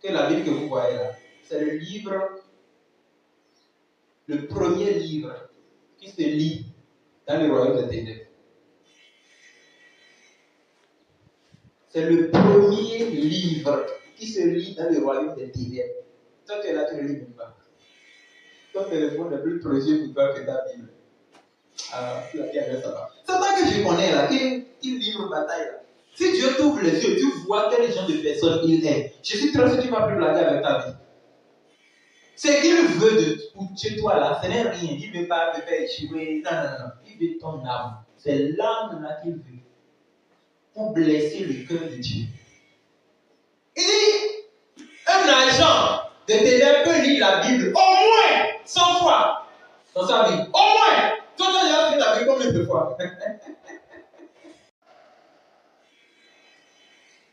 que la Bible que vous voyez là, c'est le livre, le premier livre qui se lit dans le royaume des ténèbres. C'est le premier livre qui se lit dans le royaume des ténèbres. Toi, tu es là, tu ne lis même pas. Ton téléphone est plus précieux pour toi que ta Bible. Alors, tu as dit avec ça va. C'est toi que je connais là, qui livre bataille là. Si Dieu t'ouvre les yeux, tu vois quel genre de personne il est. Je suis très sûr que tu ne vas plus blaguer avec ta vie. Ce qu'il veut de chez toi là, ce n'est rien. Il ne veut pas te faire échouer. Non. Il veut ton âme. C'est l'âme là qu'il veut. Pour blesser le cœur de Dieu. Il dit, un agent de ténèbres peut lire la Bible au moins 100 fois dans sa vie. Au moins. Toi, tu as fait ta Bible combien de fois?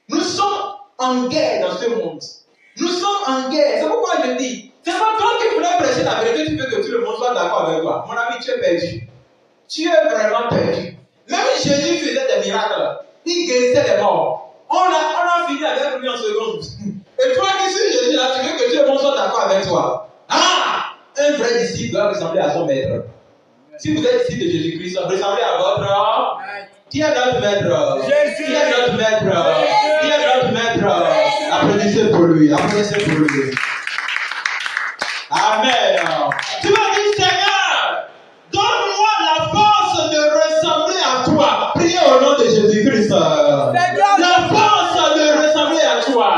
Nous sommes en guerre dans ce monde. Nous sommes en guerre. C'est pourquoi je dis, c'est pas toi qui voulais prêcher la vérité, tu veux que tout le monde soit d'accord avec toi. Mon ami, tu es perdu. Tu es vraiment perdu. Même Jésus faisait des miracles. Il guérissait les morts. On a fini avec lui en seconde. Et toi qui suis Jésus là, tu veux que tout le monde soit d'accord avec toi. Ah! Un vrai disciple doit ressembler à son maître. Si vous êtes disciple de Jésus-Christ, ressemblez à votre... Qui est notre maître? Jésus. Qui est notre maître? Qui est notre maître? Applaudissez pour lui. Applaudissez pour lui. Amen. Tu vas dire, Seigneur, donne-moi la force de ressembler à toi. Priez au nom de Jésus-Christ. La force de ressembler à toi.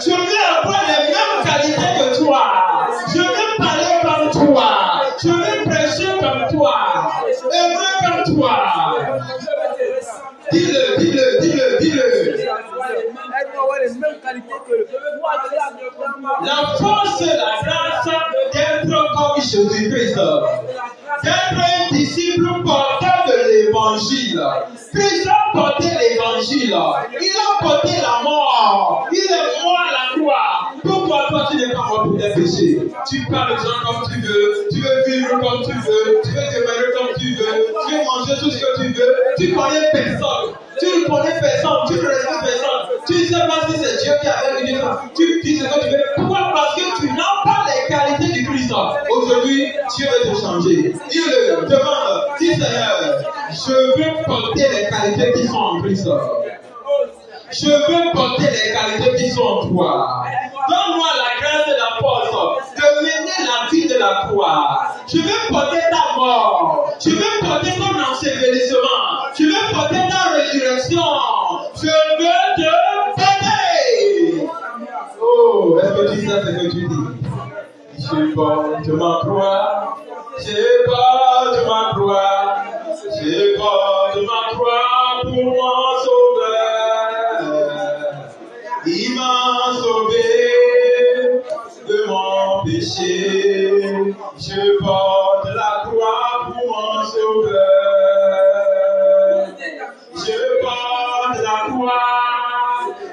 Je veux avoir les mêmes qualités que toi. Je veux parler comme toi. Je veux prêcher comme toi. Aimer comme toi. Dis-le. La force et la grâce d'être comme Jésus-Christ. D'être un disciple porteur de l'évangile. Christ a porté l'évangile. Il a porté la mort. Il est mort à la croix. Pourquoi toi tu n'es pas mort pour tes péchés? Tu parles de gens comme tu veux. Tu veux vivre comme tu veux. Tu veux te marier comme tu veux. Tu veux manger tout ce que tu veux. Tu connais personne. Tu ne connais personne. Tu ne respectes personne. Tu ne sais pas si c'est Dieu qui a venu ça. Tu dis ce que tu veux. Pourquoi? Parce que tu n'as pas les qualités du Christ. Aujourd'hui, Dieu veut te changer. Dis-le, demande, dis Seigneur, je veux porter les qualités qui sont en Christ. Je veux porter les qualités qui sont en toi. Donne-moi la grâce et la force de mener la vie de la croix. Je veux porter ta mort. Je veux porter ton ensevelissement. Je veux porter ta résurrection. Je veux te porter. Oh, est-ce que tu sais ce que tu dis? Je porte ma croix. Je porte ma croix. Je porte ma croix pour mon sauveur. Il m'a sauvé de mon péché. Je porte la croix pour mon sauveur. Je porte la croix.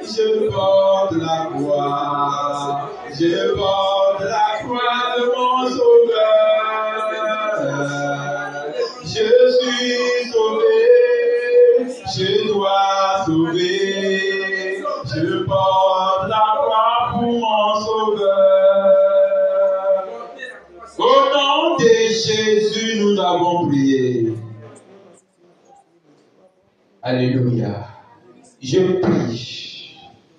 Je porte la croix. Je porte la croix de mon sauveur. Je suis sauvé. Je dois sauver. Je porte la croix pour mon sauveur. Au nom de Jésus, nous avons prié. Alléluia. Je prie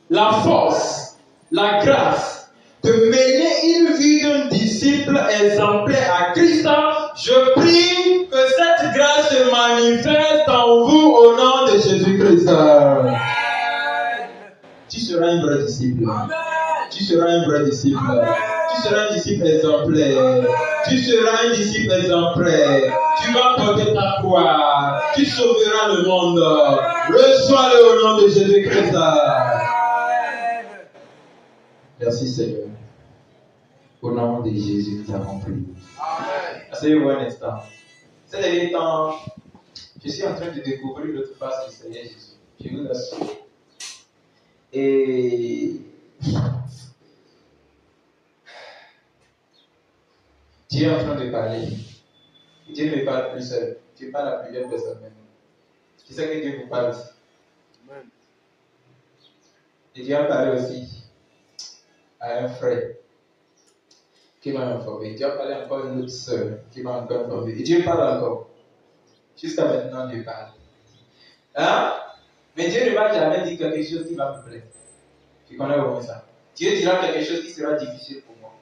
la force, la grâce de mener une vie d'un disciple exemplaire à Christ. Je prie que cette grâce se manifeste en vous au nom de Jésus-Christ. Tu seras un vrai disciple. Tu seras un vrai disciple. Tu seras un disciple exemplaire. Tu seras un disciple exemplaire. Tu vas porter ta croix. Tu sauveras le monde. Reçois-le au nom de Jésus-Christ. Merci Seigneur. Au nom de Jésus, nous avons prié. Asseyez-vous un instant. Ces derniers temps, je suis en train de découvrir l'autre face du Seigneur Jésus. Je vous assure. Et Dieu est en train de parler. Dieu ne me parle plus seul. Dieu parle à plusieurs personnes même. C'est ça que Dieu vous parle aussi. Et Dieu a parlé aussi à un frère qui m'a informé. Dieu a parlé encore à une autre soeur qui m'a encore informé. Et Dieu parle encore. Jusqu'à maintenant, Dieu parle. Hein? Mais Dieu ne va jamais dire quelque chose qui va me plaire. Tu connais vraiment ça. Dieu dira quelque chose qui sera difficile pour moi.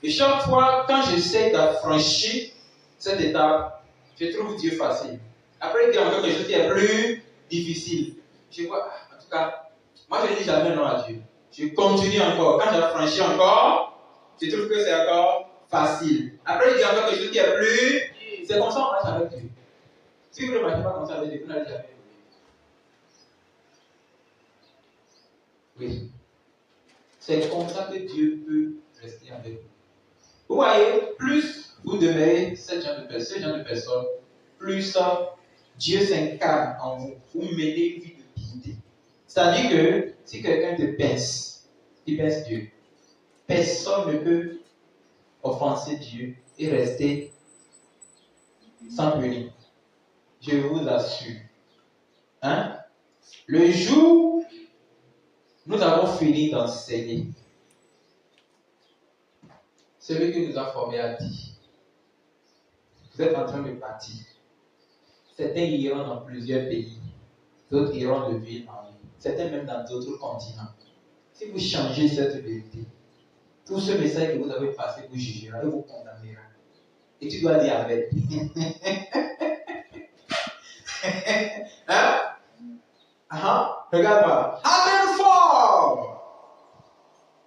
Et chaque fois, quand j'essaie d'affranchir cette étape, je trouve Dieu facile. Après, il y a encore quelque chose qui est plus difficile. Je vois, en tout cas, moi je ne dis jamais non à Dieu. Je continue encore. Quand j'affranchis encore, je trouve que c'est encore facile. Après, il y a encore quelque chose qui est plus. C'est comme ça on marche avec Dieu. Si vous ne marchez pas comme ça avec Dieu, vous n'allez jamais évoluer. Oui. C'est comme ça que Dieu peut rester avec vous. Vous voyez, plus vous demeurez ce genre de personnes, plus Dieu s'incarne en vous. Vous menez une vie de piété. C'est-à-dire que si quelqu'un te pince, il pince Dieu. Personne ne peut offenser Dieu et rester sans punir. Je vous assure. Hein? Le jour, nous avons fini d'enseigner. Celui qui nous a formés a dit, vous êtes en train de partir. Certains iront dans plusieurs pays, d'autres iront de ville en ville, certains même dans d'autres continents. Si vous changez cette vérité, tout ce message que vous avez passé vous jugera et vous condamnera. Et tu dois dire avec. Hein? Regarde pas. Amen fort!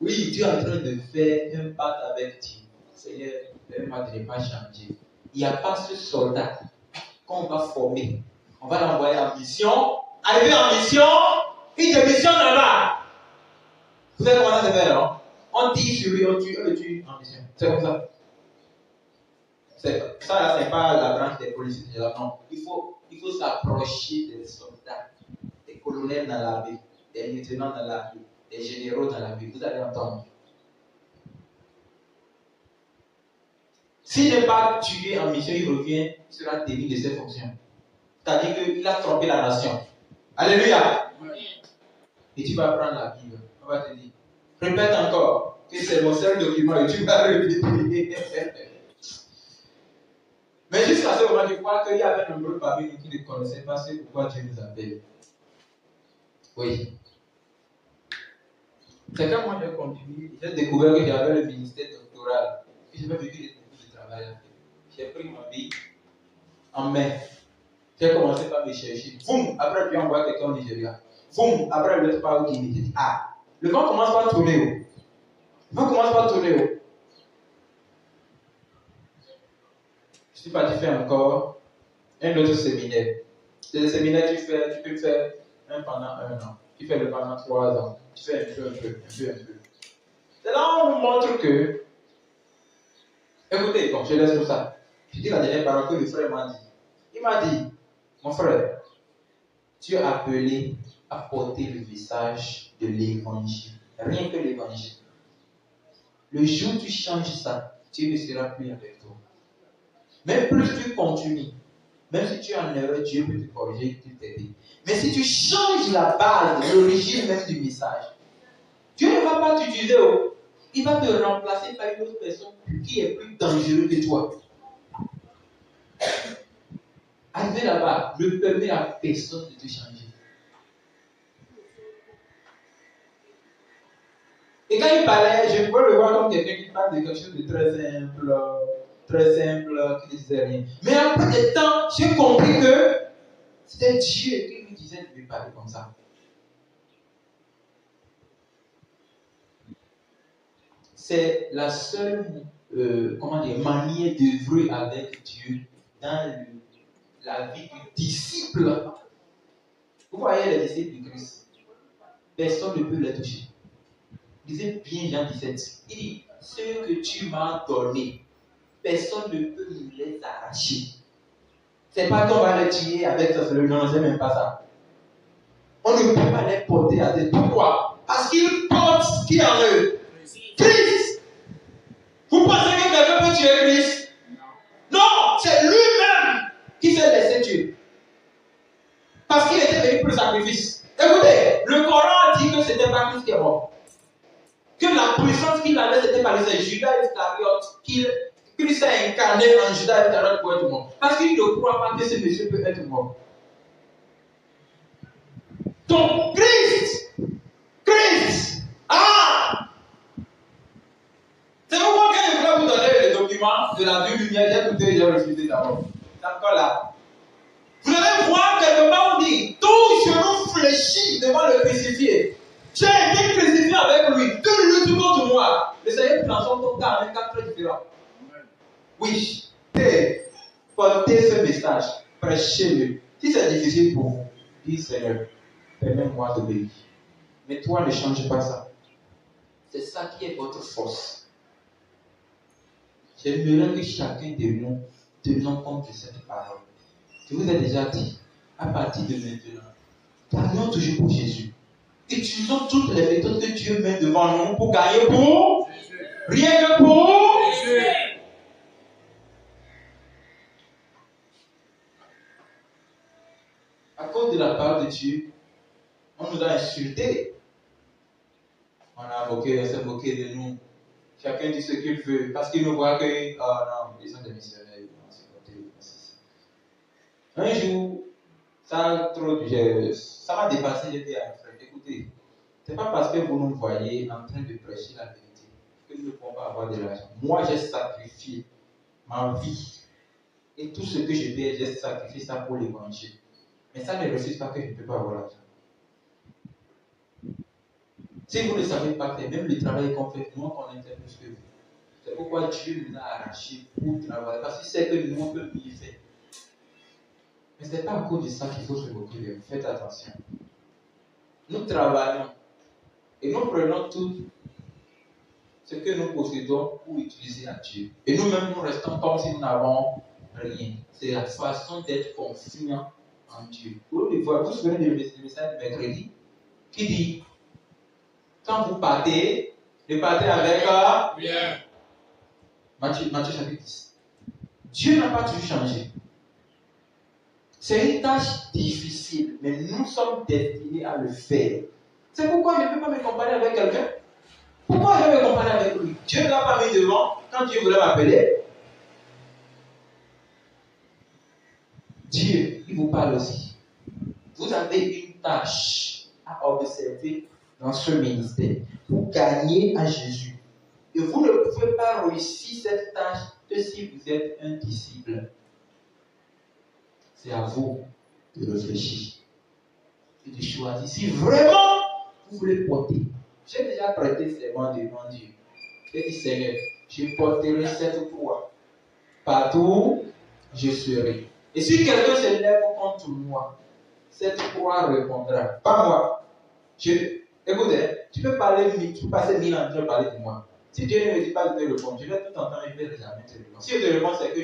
Oui, Dieu est en train de faire un pacte avec Dieu. Seigneur, le pacte n'est pas changé. Il n'y a pas ce soldat qu'on va former. On va l'envoyer en mission. Arrivé en mission, il démissionne là-bas. Vous savez comment ça se fait, non? On tire sur lui, on le tue en mission. C'est comme ça. Ça là, c'est pas la branche des policiers. Non. Il faut s'approcher des soldats, des colonels dans l'armée, des lieutenants dans l'armée, des généraux dans l'armée. Vous allez entendre. S'il n'est pas tué en mission, il revient, il sera démis de ses fonctions. C'est-à-dire qu'il a trompé la nation. Alléluia. Et tu vas prendre la Bible. On va te dire. Répète encore que c'est mon seul document et tu vas répéter. Mais jusqu'à ce moment, je crois qu'il y avait un nombreux parmi nous qui ne connaissaient pas ce pourquoi Dieu nous appelle. Oui. C'est quand moi j'ai continué, j'ai découvert que j'avais le ministère doctoral. Puis j'ai vécu beaucoup de travail à faire. J'ai pris ma vie en main. J'ai commencé par me chercher. Boum! Après, puis on voit quelqu'un au Nigeria. Boum! Après, l'autre part au Guinée. J'ai dit, le vent commence par tourner. Le vent commence par tourner. Je suis parti faire encore un autre séminaire. C'est le séminaire que tu peux faire un pendant 1 an. Tu fais le pendant 3 ans. Tu fais un peu. C'est là où on nous montre que, écoutez, bon, je laisse tout ça. Je dis la dernière parole que le frère m'a dit. Il m'a dit, mon frère, tu es appelé à porter le message de l'évangile. Rien que l'évangile. Le jour où tu changes ça, Dieu ne sera plus avec toi. Même plus tu continues, même si tu es en erreur, Dieu peut te corriger, t'aider. Mais si tu changes la base, l'origine même du message, Dieu ne va pas t'utiliser. Il va te remplacer par une autre personne qui est plus dangereuse que toi. Arriver là-bas ne permet à personne de te changer. Et quand il parlait, je pouvais le voir comme quelqu'un qui parle de quelque chose de très simple, qui ne disait rien. Mais après le temps, j'ai compris que c'était Dieu qui lui disait de lui parler comme ça. c'est la seule manière d'œuvrer avec Dieu dans la vie du disciple. Vous voyez les disciples de Christ, personne ne peut les toucher. Lisez bien Jean 17. Il dit, ceux que tu m'as donnés, personne ne peut nous les arracher. C'est pas qu'on va les tuer avec ça, non, c'est même pas ça. On ne peut pas les porter à terre. Pourquoi? Parce qu'ils portent ce qui est en eux. Christ. Vous pensez que quelqu'un peut tuer Christ? Non, c'est lui-même qui s'est laissé tuer. Parce qu'il était venu pour le sacrifice. Écoutez, le Coran dit que c'était pas Christ qui est mort. Que la puissance qu'il avait, c'était pas lui, c'est Judas Iscariote. Christ a incarné en Judas Iscariote pour être mort. Parce qu'il ne croit pas que ce monsieur peut être mort. Donc, Christ, c'est pourquoi quand je voulais vous donner le document de la vie lumière, j'ai écouté et j'ai refusé d'abord. C'est encore là. Vous allez voir quelque part où dit, tout genou fléchit devant le crucifié. J'ai été crucifié avec lui, tout lutte contre moi. Le Seigneur transforme ton cas en 4 traits différents. Oui, portez ce message, prêchez-le. Si c'est difficile pour vous, dites Seigneur, permets-moi d'obéir. Mais toi, ne change pas ça. C'est ça qui est votre force. J'aimerais que chacun de nous tenions compte de cette parole. Je vous ai déjà dit, à partir de maintenant, parlons toujours pour Jésus. Utilisons toutes les méthodes que Dieu met devant nous pour gagner pour Jésus. Rien que pour Jésus. À cause de la parole de Dieu, on nous a insultés. On s'est moqué de nous. Chacun dit ce qu'il veut. Parce qu'il nous voit que, non, ils sont des missionnaires. Un jour, ça m'a dépassé, j'étais à un frère. Écoutez, ce n'est pas parce que vous nous voyez en train de prêcher la vérité que nous ne pouvons pas avoir de l'argent. Moi, j'ai sacrifié ma vie. Et tout ce que je fais, j'ai sacrifié ça pour l'évangile. Mais ça ne refuse pas que je ne peux pas avoir l'argent. Si vous ne savez pas faire, même le travail qu'on fait, nous on connaît plus que vous. C'est pourquoi Dieu nous a arrachés pour travailler. Parce qu'il sait que nous, on peut mieux faire. Mais ce n'est pas à cause de ça qu'il faut se moquer de vous. Faites attention. Nous travaillons et nous prenons tout ce que nous possédons pour utiliser à Dieu. Et nous-mêmes, nous restons comme si nous n'avons rien. C'est la façon d'être confiant en Dieu. Vous vous souvenez du message de mercredi qui dit, quand vous partez, ne partez avec bien. Matthieu chapitre 10. Dieu n'a pas toujours changé. C'est une tâche difficile, mais nous sommes destinés à le faire. C'est pourquoi je ne peux pas me comparer avec quelqu'un. Pourquoi je vais me comparer avec lui? Dieu ne l'a pas mis devant quand Dieu voulait m'appeler. Dieu, il vous parle aussi. Vous avez une tâche à observer dans ce ministère pour gagner à Jésus. Et vous ne pouvez pas réussir cette tâche que si vous êtes un disciple. C'est à vous de réfléchir et de choisir si vraiment vous voulez porter. J'ai déjà prêté serment devant Dieu. J'ai dit, Seigneur, je porterai cette croix. Partout, je serai. Et si quelqu'un se lève contre moi, cette croix répondra. Pas moi. Écoutez, tu peux passer 1000 ans à parler de moi. Si Dieu ne me dit pas de te répondre, je vais tout entendre et je ne vais jamais te répondre. Si je te réponds, c'est que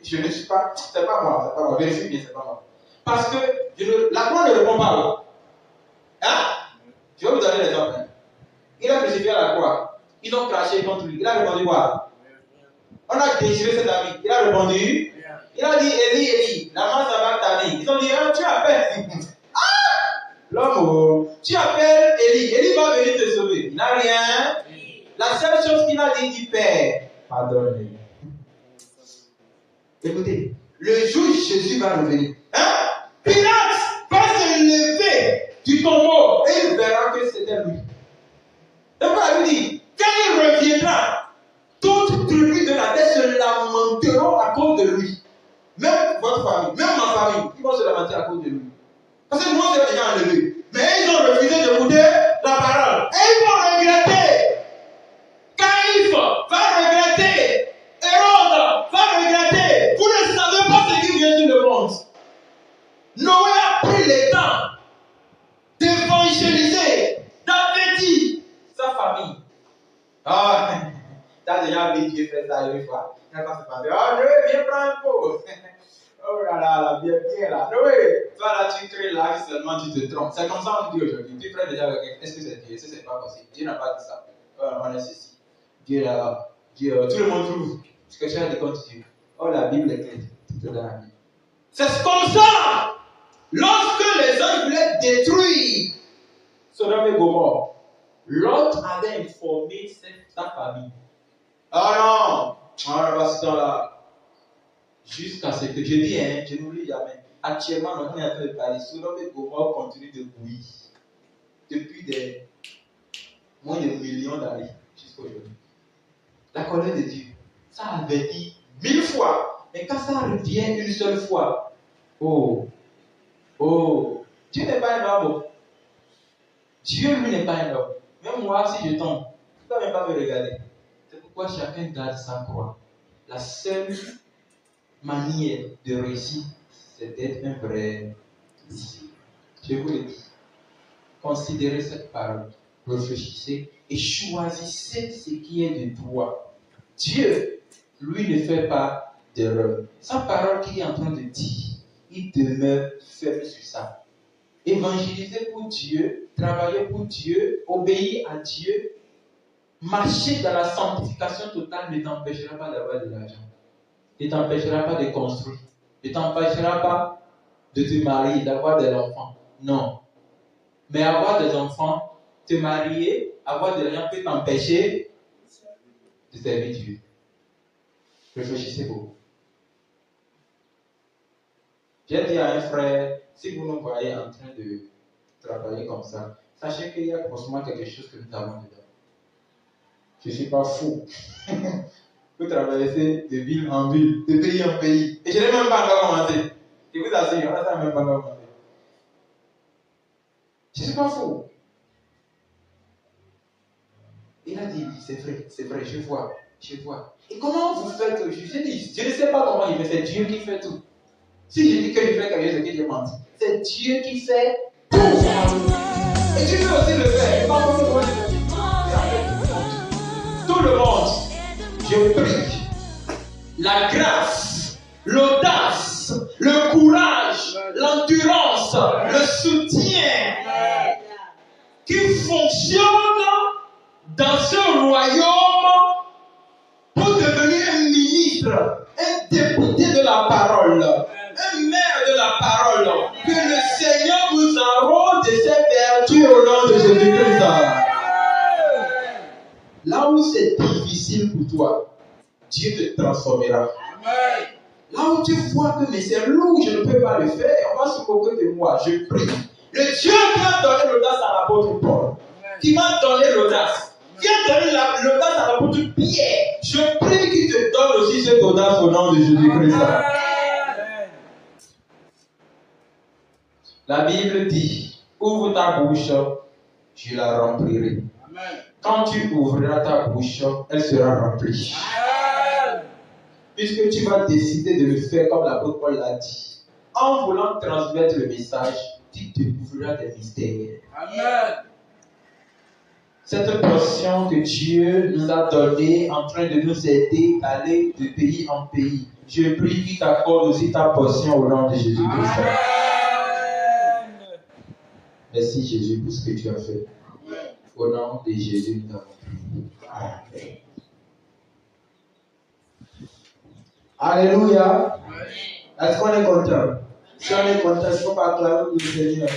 je ne suis pas, c'est pas moi. Vérifie bien, c'est pas moi. Parce que la croix ne répond pas. Hein? Je vais vous donner l'exemple. Il a crucifié à la croix. Ils ont craché contre lui. Il a répondu quoi? On a déchiré cet ami. Il a répondu. Il a dit Élie, Élie, la main sabachthani. Ils ont dit, tu appelles. L'homme, tu appelles Élie. Élie va venir te sauver. Il n'a rien. La seule chose qu'il a dit, Père, pardonne-le. Écoutez, le jour où Jésus va revenir, Pilate va se lever du tombeau et il verra que c'était lui. Et va lui dire, quand il reviendra, toute tribu de la terre se lamenteront à cause de lui. Même votre famille, même ma famille, ils vont se lamenter à cause de lui. Parce que nous, on s'est déjà enlevé. Mais ils ont refusé d'écouter la parole. Et ils vont regretter. Quand déjà vu Dieu faire ça une fois. Quand ça se passe, oh Noé, viens prendre un pot. Oh là là, bien là. Noé, toi là, tu crées là, seulement tu te trompes. C'est comme ça on dit aujourd'hui. Tu crées déjà avec quelqu'un. Est-ce que c'est Dieu? Est-ce que c'est pas possible? Dieu n'a pas dit ça. On est ceci. Dieu là, Dieu, tout le monde trouve ce que tu as dit contre Dieu. Oh, la Bible est claire. Tout est dans la Bible. C'est comme ça. Lorsque les hommes voulaient détruire Sodome et Gomorrhe, Lot avait informé sa famille. Oh non, on va pas ce temps-là. Jusqu'à ce que je dis, je n'oublie jamais. Actuellement, on est en train de parler. Sodome et Gomorrhe continuent de bouillir. Depuis moins de millions d'années jusqu'à aujourd'hui. La colère de Dieu, ça avait dit 1000 fois. Mais quand ça revient une seule fois, oh, Dieu n'est pas un homme. Dieu, lui, n'est pas un homme. Même moi, si je tombe, tu ne peux même pas me regarder. C'est pourquoi chacun garde sa croix. La seule manière de réussir, c'est d'être un vrai disciple. Je vous le dis. Considérez cette parole, réfléchissez et choisissez ce qui est de droit. Dieu, lui, ne fait pas d'erreur. Sa parole qu'il est en train de dire, il demeure ferme sur ça. Évangéliser pour Dieu, travailler pour Dieu, obéir à Dieu, marcher dans la sanctification totale ne t'empêchera pas d'avoir de l'argent. Ne t'empêchera pas de construire. Ne t'empêchera pas de te marier, d'avoir des enfants. Non. Mais avoir des enfants, te marier, avoir de l'argent peut t'empêcher de servir Dieu. Réfléchissez beaucoup. J'ai dit à un frère, si vous nous voyez en train de travailler comme ça, sachez qu'il y a forcément quelque chose que nous avons dedans. Je ne suis pas fou. Vous traversez de ville en ville, de pays en pays. Et je n'ai même pas encore commencé. Je vous assure, on n'a même pas encore commencé. Je ne suis pas fou. Il a dit, c'est vrai, je vois. Et comment vous faites que je dis, je ne sais pas comment il fait, c'est Dieu qui fait tout. Si je dis que je fais quelque chose, c'est que je menti. C'est Dieu qui fait tout. Et tu peux aussi le faire. Pas tout le monde. Tout le monde. Je prie. La grâce, l'audace, le courage, l'endurance, le soutien qui fonctionne dans ce royaume pour devenir un ministre, un député de la parole, un maire de la parole. Que le Seigneur vous arrose de ses vertus au nom de Jésus-Christ. Là où c'est difficile pour toi, Dieu te transformera. Là où tu vois que mais c'est lourd, je ne peux pas le faire, on va se moquer de moi, je prie. Le Dieu qui a donné l'audace à l'apôtre Paul, qui m'a donné l'audace, qui a donné l'audace à l'apôtre Pierre, je prie qu'il te donne aussi cette audace au nom de Jésus-Christ. La Bible dit, ouvre ta bouche, je la remplirai. Quand tu ouvriras ta bouche, elle sera remplie. Puisque tu vas décider de le faire comme l'apôtre Paul l'a dit, en voulant transmettre le message, tu découvriras des mystères. Amen. Cette portion que Dieu nous a donnée en train de nous aider à aller de pays en pays, je prie qu'il t'accorde aussi ta portion au nom de Jésus-Christ. Merci Jésus pour ce que tu as fait. Au nom de Jésus, nous avons prié. Amen. Alléluia. Est-ce qu'on est content? Si on est content, il ne faut pas acclamer le Seigneur.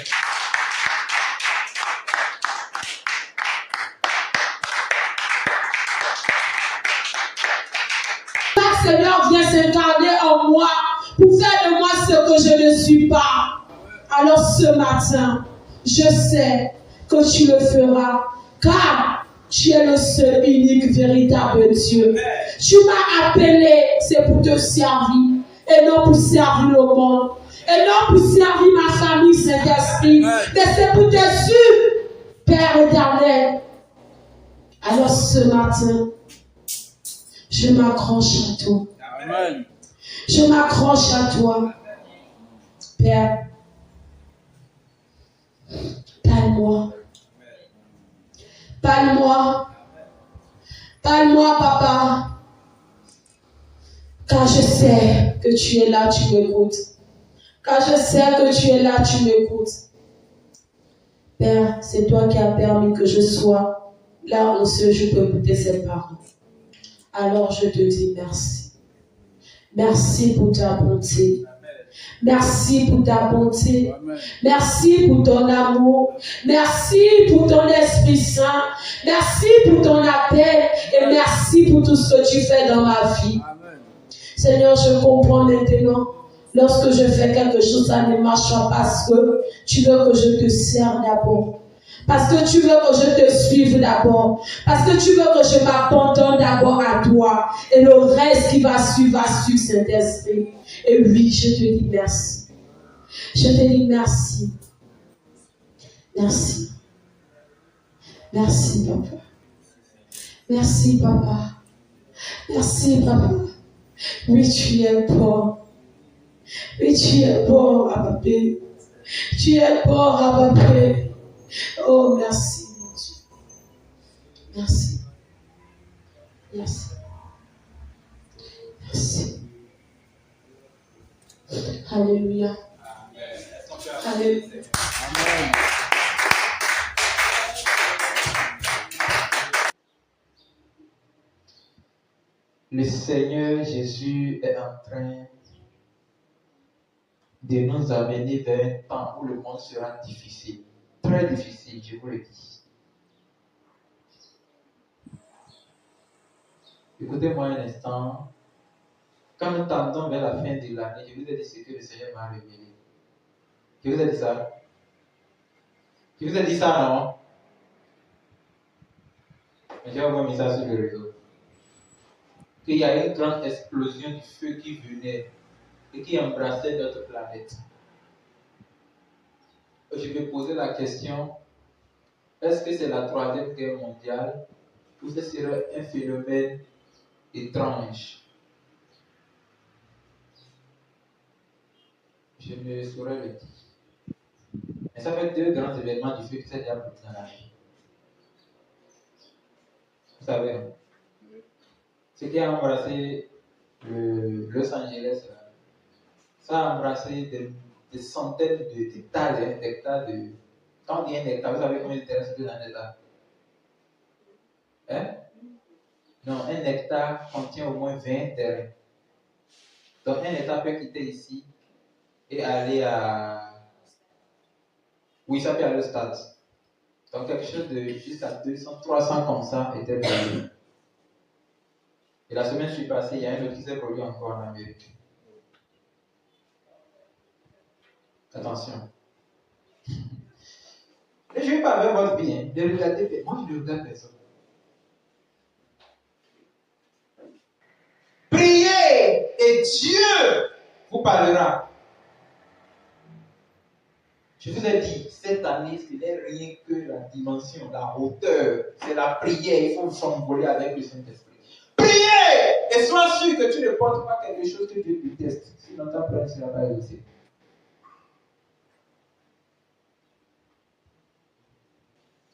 Le Seigneur vient s'incarner en moi pour faire de moi ce que je ne suis pas. Alors ce matin, je sais que tu le feras, car tu es le seul, unique, véritable Dieu. Tu m'as appelé, c'est pour te servir, et non pour servir le monde, et non pour servir ma famille, Saint-Esprit, mais c'est pour te suivre, Père éternel. Alors ce matin, je m'accroche à toi. Amen. Je m'accroche à toi, Père. Parle-moi. Parle-moi. Parle-moi, Papa. Car je sais que tu es là, tu m'écoutes. Car je sais que tu es là, tu m'écoutes. Père, c'est toi qui as permis que je sois là où seul je peux écouter ces paroles. Alors je te dis merci. Merci pour ta bonté. Merci pour ta bonté. Merci pour ton amour. Merci pour ton Esprit Saint. Merci pour ton appel. Et merci pour tout ce que tu fais dans ma vie. Seigneur, je comprends maintenant. Lorsque je fais quelque chose, ça ne marche pas parce que tu veux que je te serve d'abord. Parce que tu veux que je te suive d'abord. Parce que tu veux que je m'abandonne d'abord à toi. Et le reste qui va suivre Saint-Esprit. Et oui, je te dis merci. Je te dis merci. Merci. Merci, papa. Merci, papa. Merci, papa. Oui, tu es bon. Oui, tu es bon, Abba. Tu es bon, Abba. Oh, merci, mon Dieu. Merci. Merci. Merci. Alléluia. Alléluia. Amen. Le Seigneur Jésus est en train de nous amener vers un temps où le monde sera difficile. Très difficile, je vous le dis. Écoutez-moi un instant. Quand nous tendons vers la fin de l'année, je vous ai dit ce que le Seigneur m'a révélé. Je vous ai dit ça. Je vous ai dit ça, non? Mais j'ai envoyé un message sur le réseau. Qu'il y a une grande explosion du feu qui venait et qui embrassait notre planète. Je vais poser la question, est-ce que c'est la troisième guerre mondiale ou ce serait un phénomène étrange? Je ne saurais le dire. Mais ça fait deux grands événements du feu qui s'est déjà produit dans la vie. Vous savez, hein? Ce qui a embrassé Los Angeles, ça a embrassé des centaines d'hectares de... Quand on dit un hectare, vous savez combien de terrain c'est dans un hectare? Hein? Non, un hectare contient au moins 20 terrains. Donc un hectare peut quitter ici et aller à... Oui, ça peut aller au stade. Donc quelque chose de jusqu'à 200, 300 comme ça était brûlé. Et la semaine qui est passée, il y a un autre qui s'est produit encore en Amérique. Attention. Et je ne vais pas avec votre bien, de regarder. Moi, je ne regarde personne. Priez et Dieu vous parlera. Je vous ai dit, cette année, ce n'est rien que la dimension, la hauteur. C'est la prière. Il faut s'envoler avec le Saint-Esprit. Priez et sois sûr que tu ne portes pas quelque chose que Dieu déteste. Sinon, ta prière ne sera pas exaucée.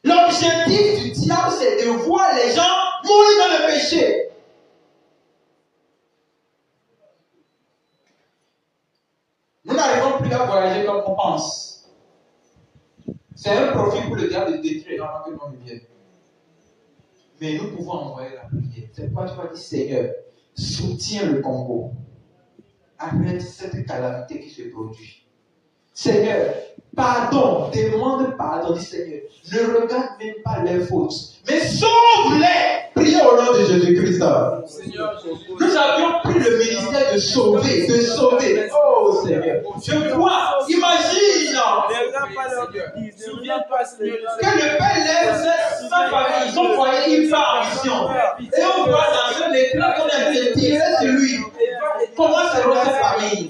L'objectif du diable, c'est de voir les gens mourir dans le péché. Nous n'arrivons plus à voyager comme on pense. C'est un profit pour le diable de détruire avant que l'on vienne. Mais nous pouvons envoyer la prière. C'est pourquoi tu vas dire, Seigneur, soutiens le Congo. Arrête cette calamité qui se produit. Seigneur, pardon, demande pardon, dis Seigneur. Ne regarde même pas les fautes, mais sauve-les. Priez au nom de Jésus-Christ. Nous avions pris le ministère de sauver, de sauver. Oh Seigneur, je vois, imagine que le Père laisse sa famille, son foyer, il part en mission. Et on voit dans un éclat qu'on a été tiré sur lui. Comment sera cette famille?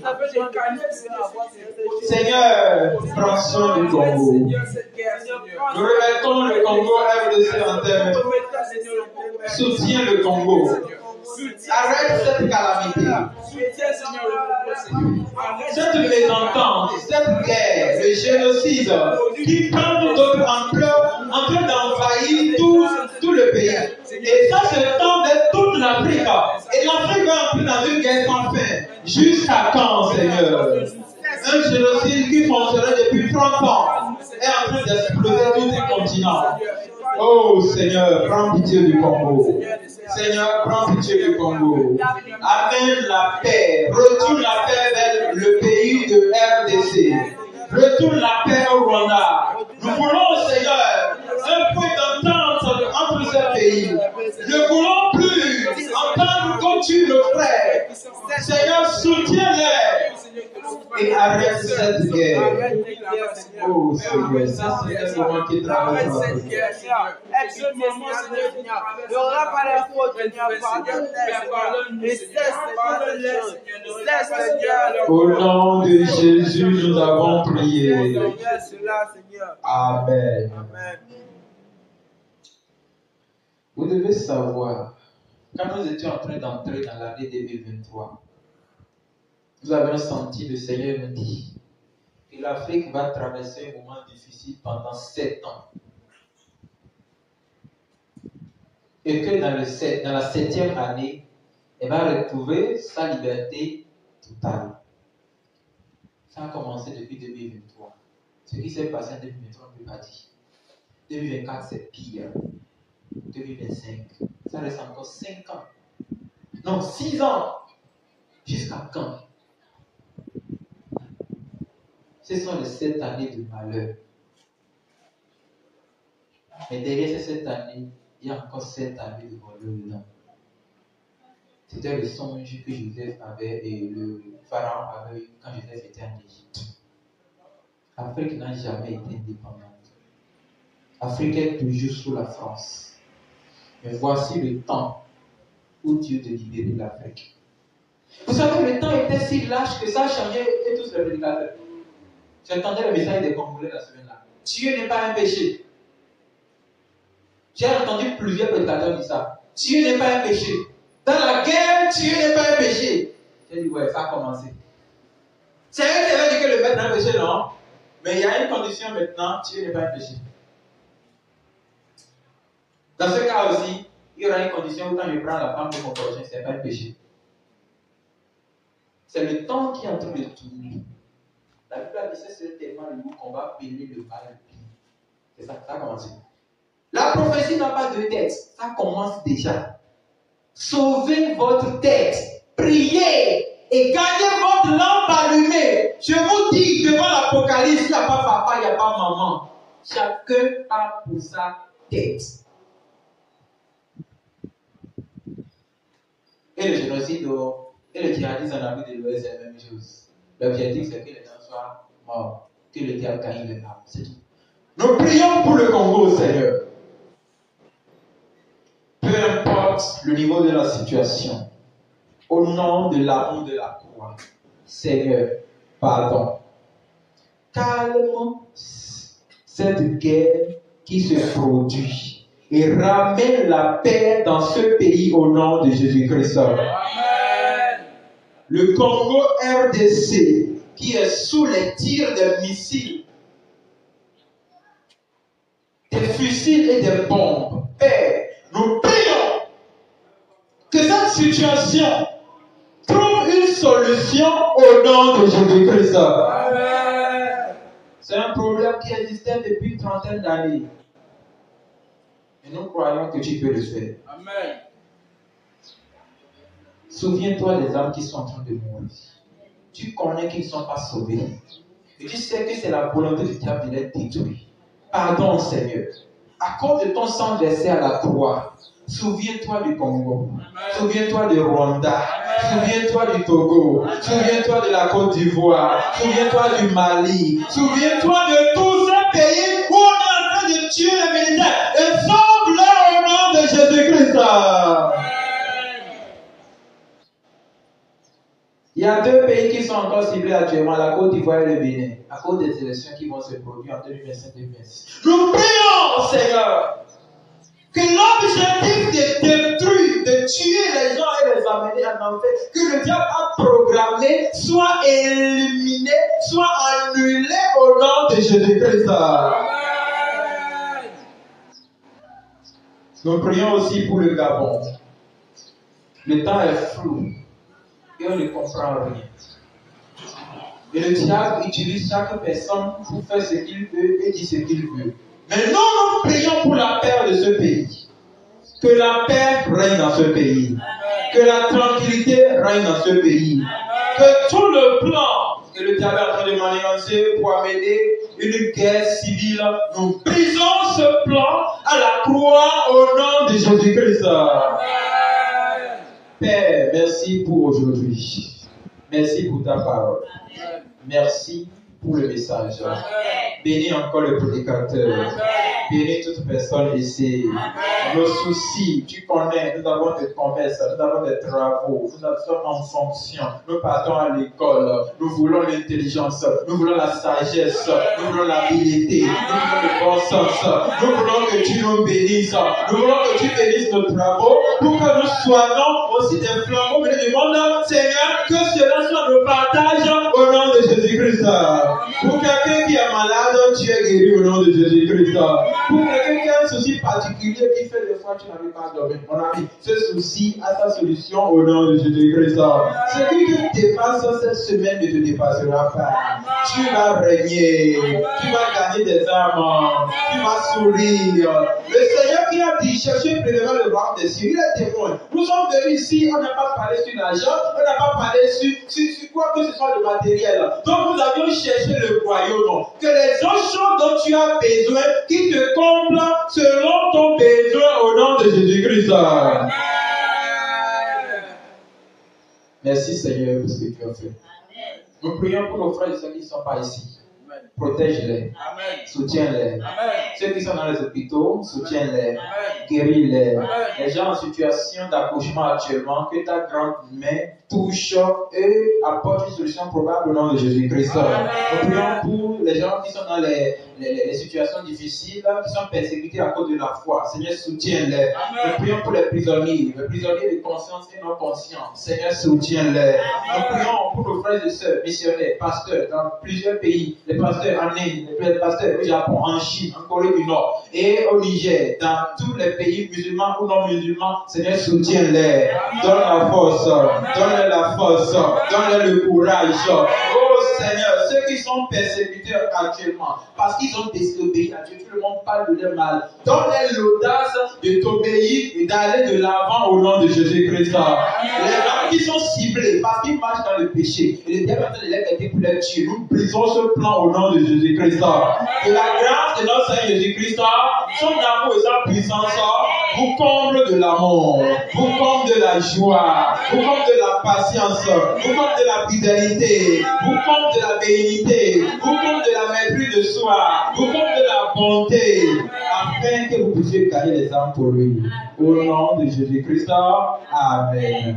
Seigneur, prends soin du Congo. Nous remettons le Congo RDC en termes. Soutiens le Congo. Arrête cette calamité. Cette mésentente, cette guerre, le génocide qui prend toute autre ampleur en train d'envahir tout le pays. Et ça se tend vers toute l'Afrique. Et l'Afrique va entrer dans une guerre guerre sans fin. Jusqu'à quand, Seigneur? Un génocide qui fonctionnait depuis 30 ans est en train d'exploser tous les continents. Oh Seigneur, prends pitié du Congo. Seigneur, prends pitié du Congo. Amène la paix. Retourne la paix vers le pays de RDC. Retourne la paix au Rwanda. Nous voulons, Seigneur, un point d'entente entre ces pays. Ne voulons plus entendre qu'on tue nos frères. Seigneur, soutiens-les et arrête cette guerre. Oh Seigneur, ça c'est un moment qui traverse notre vie. Au nom de Jésus, nous avons prié. Amen. Vous devez savoir, quand nous étions en train d'entrer dans l'année 2023, nous avions senti le Seigneur nous dire que l'Afrique va traverser un moment difficile pendant 7 ans. Et que dans la 7e année, elle va retrouver sa liberté totale. Ça a commencé depuis 2023. Ce qui s'est passé en 2023, on ne peut pas dire. 2024, c'est pire. 2025, ça reste encore 5 ans. Non, 6 ans. Jusqu'à quand? Ce sont les 7 années de malheur. Mais derrière ces 7 années, il y a encore 7 années de bonheur dedans. C'était le songe que Joseph avait et le pharaon avait eu quand Joseph était en Égypte. L'Afrique n'a jamais été indépendante. L'Afrique est toujours sous la France. Mais voici le temps où Dieu de libérer l'Afrique. Vous savez, le temps était si lâche que ça a changé et tous les prédicateurs. J'entendais le message des Congolais la semaine là. Tuer n'est pas un péché. J'ai entendu plusieurs prédicateurs dire ça. Tuer n'est pas un péché. Dans la guerre, tuer n'est pas un péché. J'ai dit, ouais, ça a commencé. C'est vrai qui avait dit que le maître est un péché, non? Mais il y a une condition maintenant, tuer n'est pas un péché. Dans ce cas aussi, il y aura une condition où quand je prends la femme de mon prochain, ce n'est pas un péché. C'est le temps qui est en train de tourner. La Bible a dit que c'est tellement le loup qu'on va payer le mal et le bien. C'est ça, ça a commencé. La prophétie n'a pas de tête. Ça commence déjà. Sauvez votre tête. Priez et gardez votre lampe allumée. Je vous dis, devant l'Apocalypse, il n'y a pas papa, il n'y a pas maman. Chacun a pour sa tête. Et le génocide et le djihadisme en Afrique de l'Ouest, c'est la même chose. L'objectif, c'est que les gens soient morts, que le diable gagne les âmes. C'est tout. Nous prions pour le Congo, Seigneur. Peu importe le niveau de la situation, au nom de l'amour de la croix, Seigneur, pardon. Calme cette guerre qui se produit et ramène la paix dans ce pays au nom de Jésus-Christ. Amen. Le Congo RDC qui est sous les tirs des missiles, des fusils et des bombes. Père, nous prions que cette situation trouve une solution au nom de Jésus-Christ. Amen. C'est un problème qui existait depuis une trentaine d'années. Et nous croyons que tu peux le faire. Amen. Souviens-toi des âmes qui sont en train de mourir. Tu connais qu'ils ne sont pas sauvés. Et tu sais que c'est la volonté du diable de les détruire. Pardon, Seigneur. À cause de ton sang versé à la croix, souviens-toi du Congo. Amen. Souviens-toi du Rwanda. Amen. Souviens-toi du Togo. Amen. Souviens-toi de la Côte d'Ivoire. Amen. Souviens-toi du Mali. Souviens-toi de tous ces pays où on est en train de tuer les militaires. Et sauve-les au nom de Jésus-Christ. Amen. Il y a 2 pays qui sont encore ciblés actuellement, la Côte d'Ivoire et le Bénin, à cause des élections qui vont se produire en 2025-2026. Nous prions, Seigneur, que l'objectif de détruire, de tuer les gens et les amener en enfer, que le diable a programmé, soit éliminé, soit annulé au nom de Jésus-Christ. Amen. Nous prions aussi pour le Gabon. Le temps est flou. et on ne comprend rien. Et le diable utilise chaque personne pour faire ce qu'il veut et dire ce qu'il veut. Mais nous prions pour la paix de ce pays. Que la paix règne dans ce pays. Que la tranquillité règne dans ce pays. Que tout le plan que le diable est en train de manigancer pour amener une guerre civile, nous brisons ce plan à la croix au nom de Jésus-Christ. Père, merci pour aujourd'hui. Merci pour ta parole. Merci pour le message. Bénis encore le prédicateur. Bénis toute personne ici. Nos soucis, tu connais, nous avons des promesses, nous avons des travaux, nous sommes en fonction, nous partons à l'école, nous voulons l'intelligence, nous voulons la sagesse, nous voulons l'habilité, nous voulons le bon sens, nous voulons que tu nous bénisses, nous voulons que tu bénisses nos travaux pour que nous soyons aussi des flambeaux au milieu du monde. Seigneur, que cela soit nos partages au nom de Jésus-Christ. Pour quelqu'un qui est malade, tu es guéri au nom de Jésus-Christ. Pour quelqu'un qui a un souci particulier qui fait des fois tu n'arrives pas à dormir, mon ami, ce souci a sa solution au nom de Jésus-Christ. Ce qui te dépasse cette semaine ne te dépassera pas. Tu vas régner, tu vas gagner des âmes, tu vas sourire. Le Seigneur qui a dit chercher premièrement le royaume des cieux, il est témoin. Nous sommes venus ici, on n'a pas parlé sur l'argent, on n'a pas parlé sur quoi que ce soit le matériel. Donc nous avions cherché le royaume. Que les autres choses dont tu as besoin, qui te comblent selon ton besoin au nom de Jésus-Christ. Merci Seigneur pour ce que tu as fait. Nous prions pour nos frères et ceux qui ne sont pas ici. Protège-les, soutiens-les. Ceux qui sont dans les hôpitaux, soutiens-les, guéris-les. Les gens en situation d'accouchement actuellement, que ta grande main touche et apporte une solution probable au nom de Jésus-Christ. Nous prions pour les gens qui sont dans les situations difficiles, qui sont persécutés à cause de la foi. Seigneur, soutiens-les. Nous prions pour les prisonniers de conscience et non conscients. Seigneur, soutiens-les. Nous prions pour nos frères et sœurs, missionnaires, pasteurs dans plusieurs pays, les pasteurs en Inde, les pasteurs au Japon, en Chine, en Corée du Nord et au Niger, dans tous les pays musulmans ou non musulmans. Seigneur, soutiens-les. Donne la force, donne la force, donne le courage. Oh Seigneur, ceux qui sont persécutés actuellement, parce qu'ils ont désobéi à Dieu, tout le monde parle de leur mal. Donne-leur l'audace de t'obéir et d'aller de l'avant au nom de Jésus-Christ. Les gens qui sont ciblés parce qu'ils marchent dans le péché et le diable est en train de les aider pour les tuer, nous brisons ce plan au nom de Jésus-Christ. Que la grâce de notre Seigneur Jésus-Christ, son amour et sa puissance vous comble de l'amour, vous comble de la joie, vous comble de la patience, vous comble de la fidélité, vous comble de la bénignité, vous comble de la maîtrise de soi, vous comble de la bonté, afin que vous puissiez gagner les âmes pour lui. Au nom de Jésus-Christ, Amen.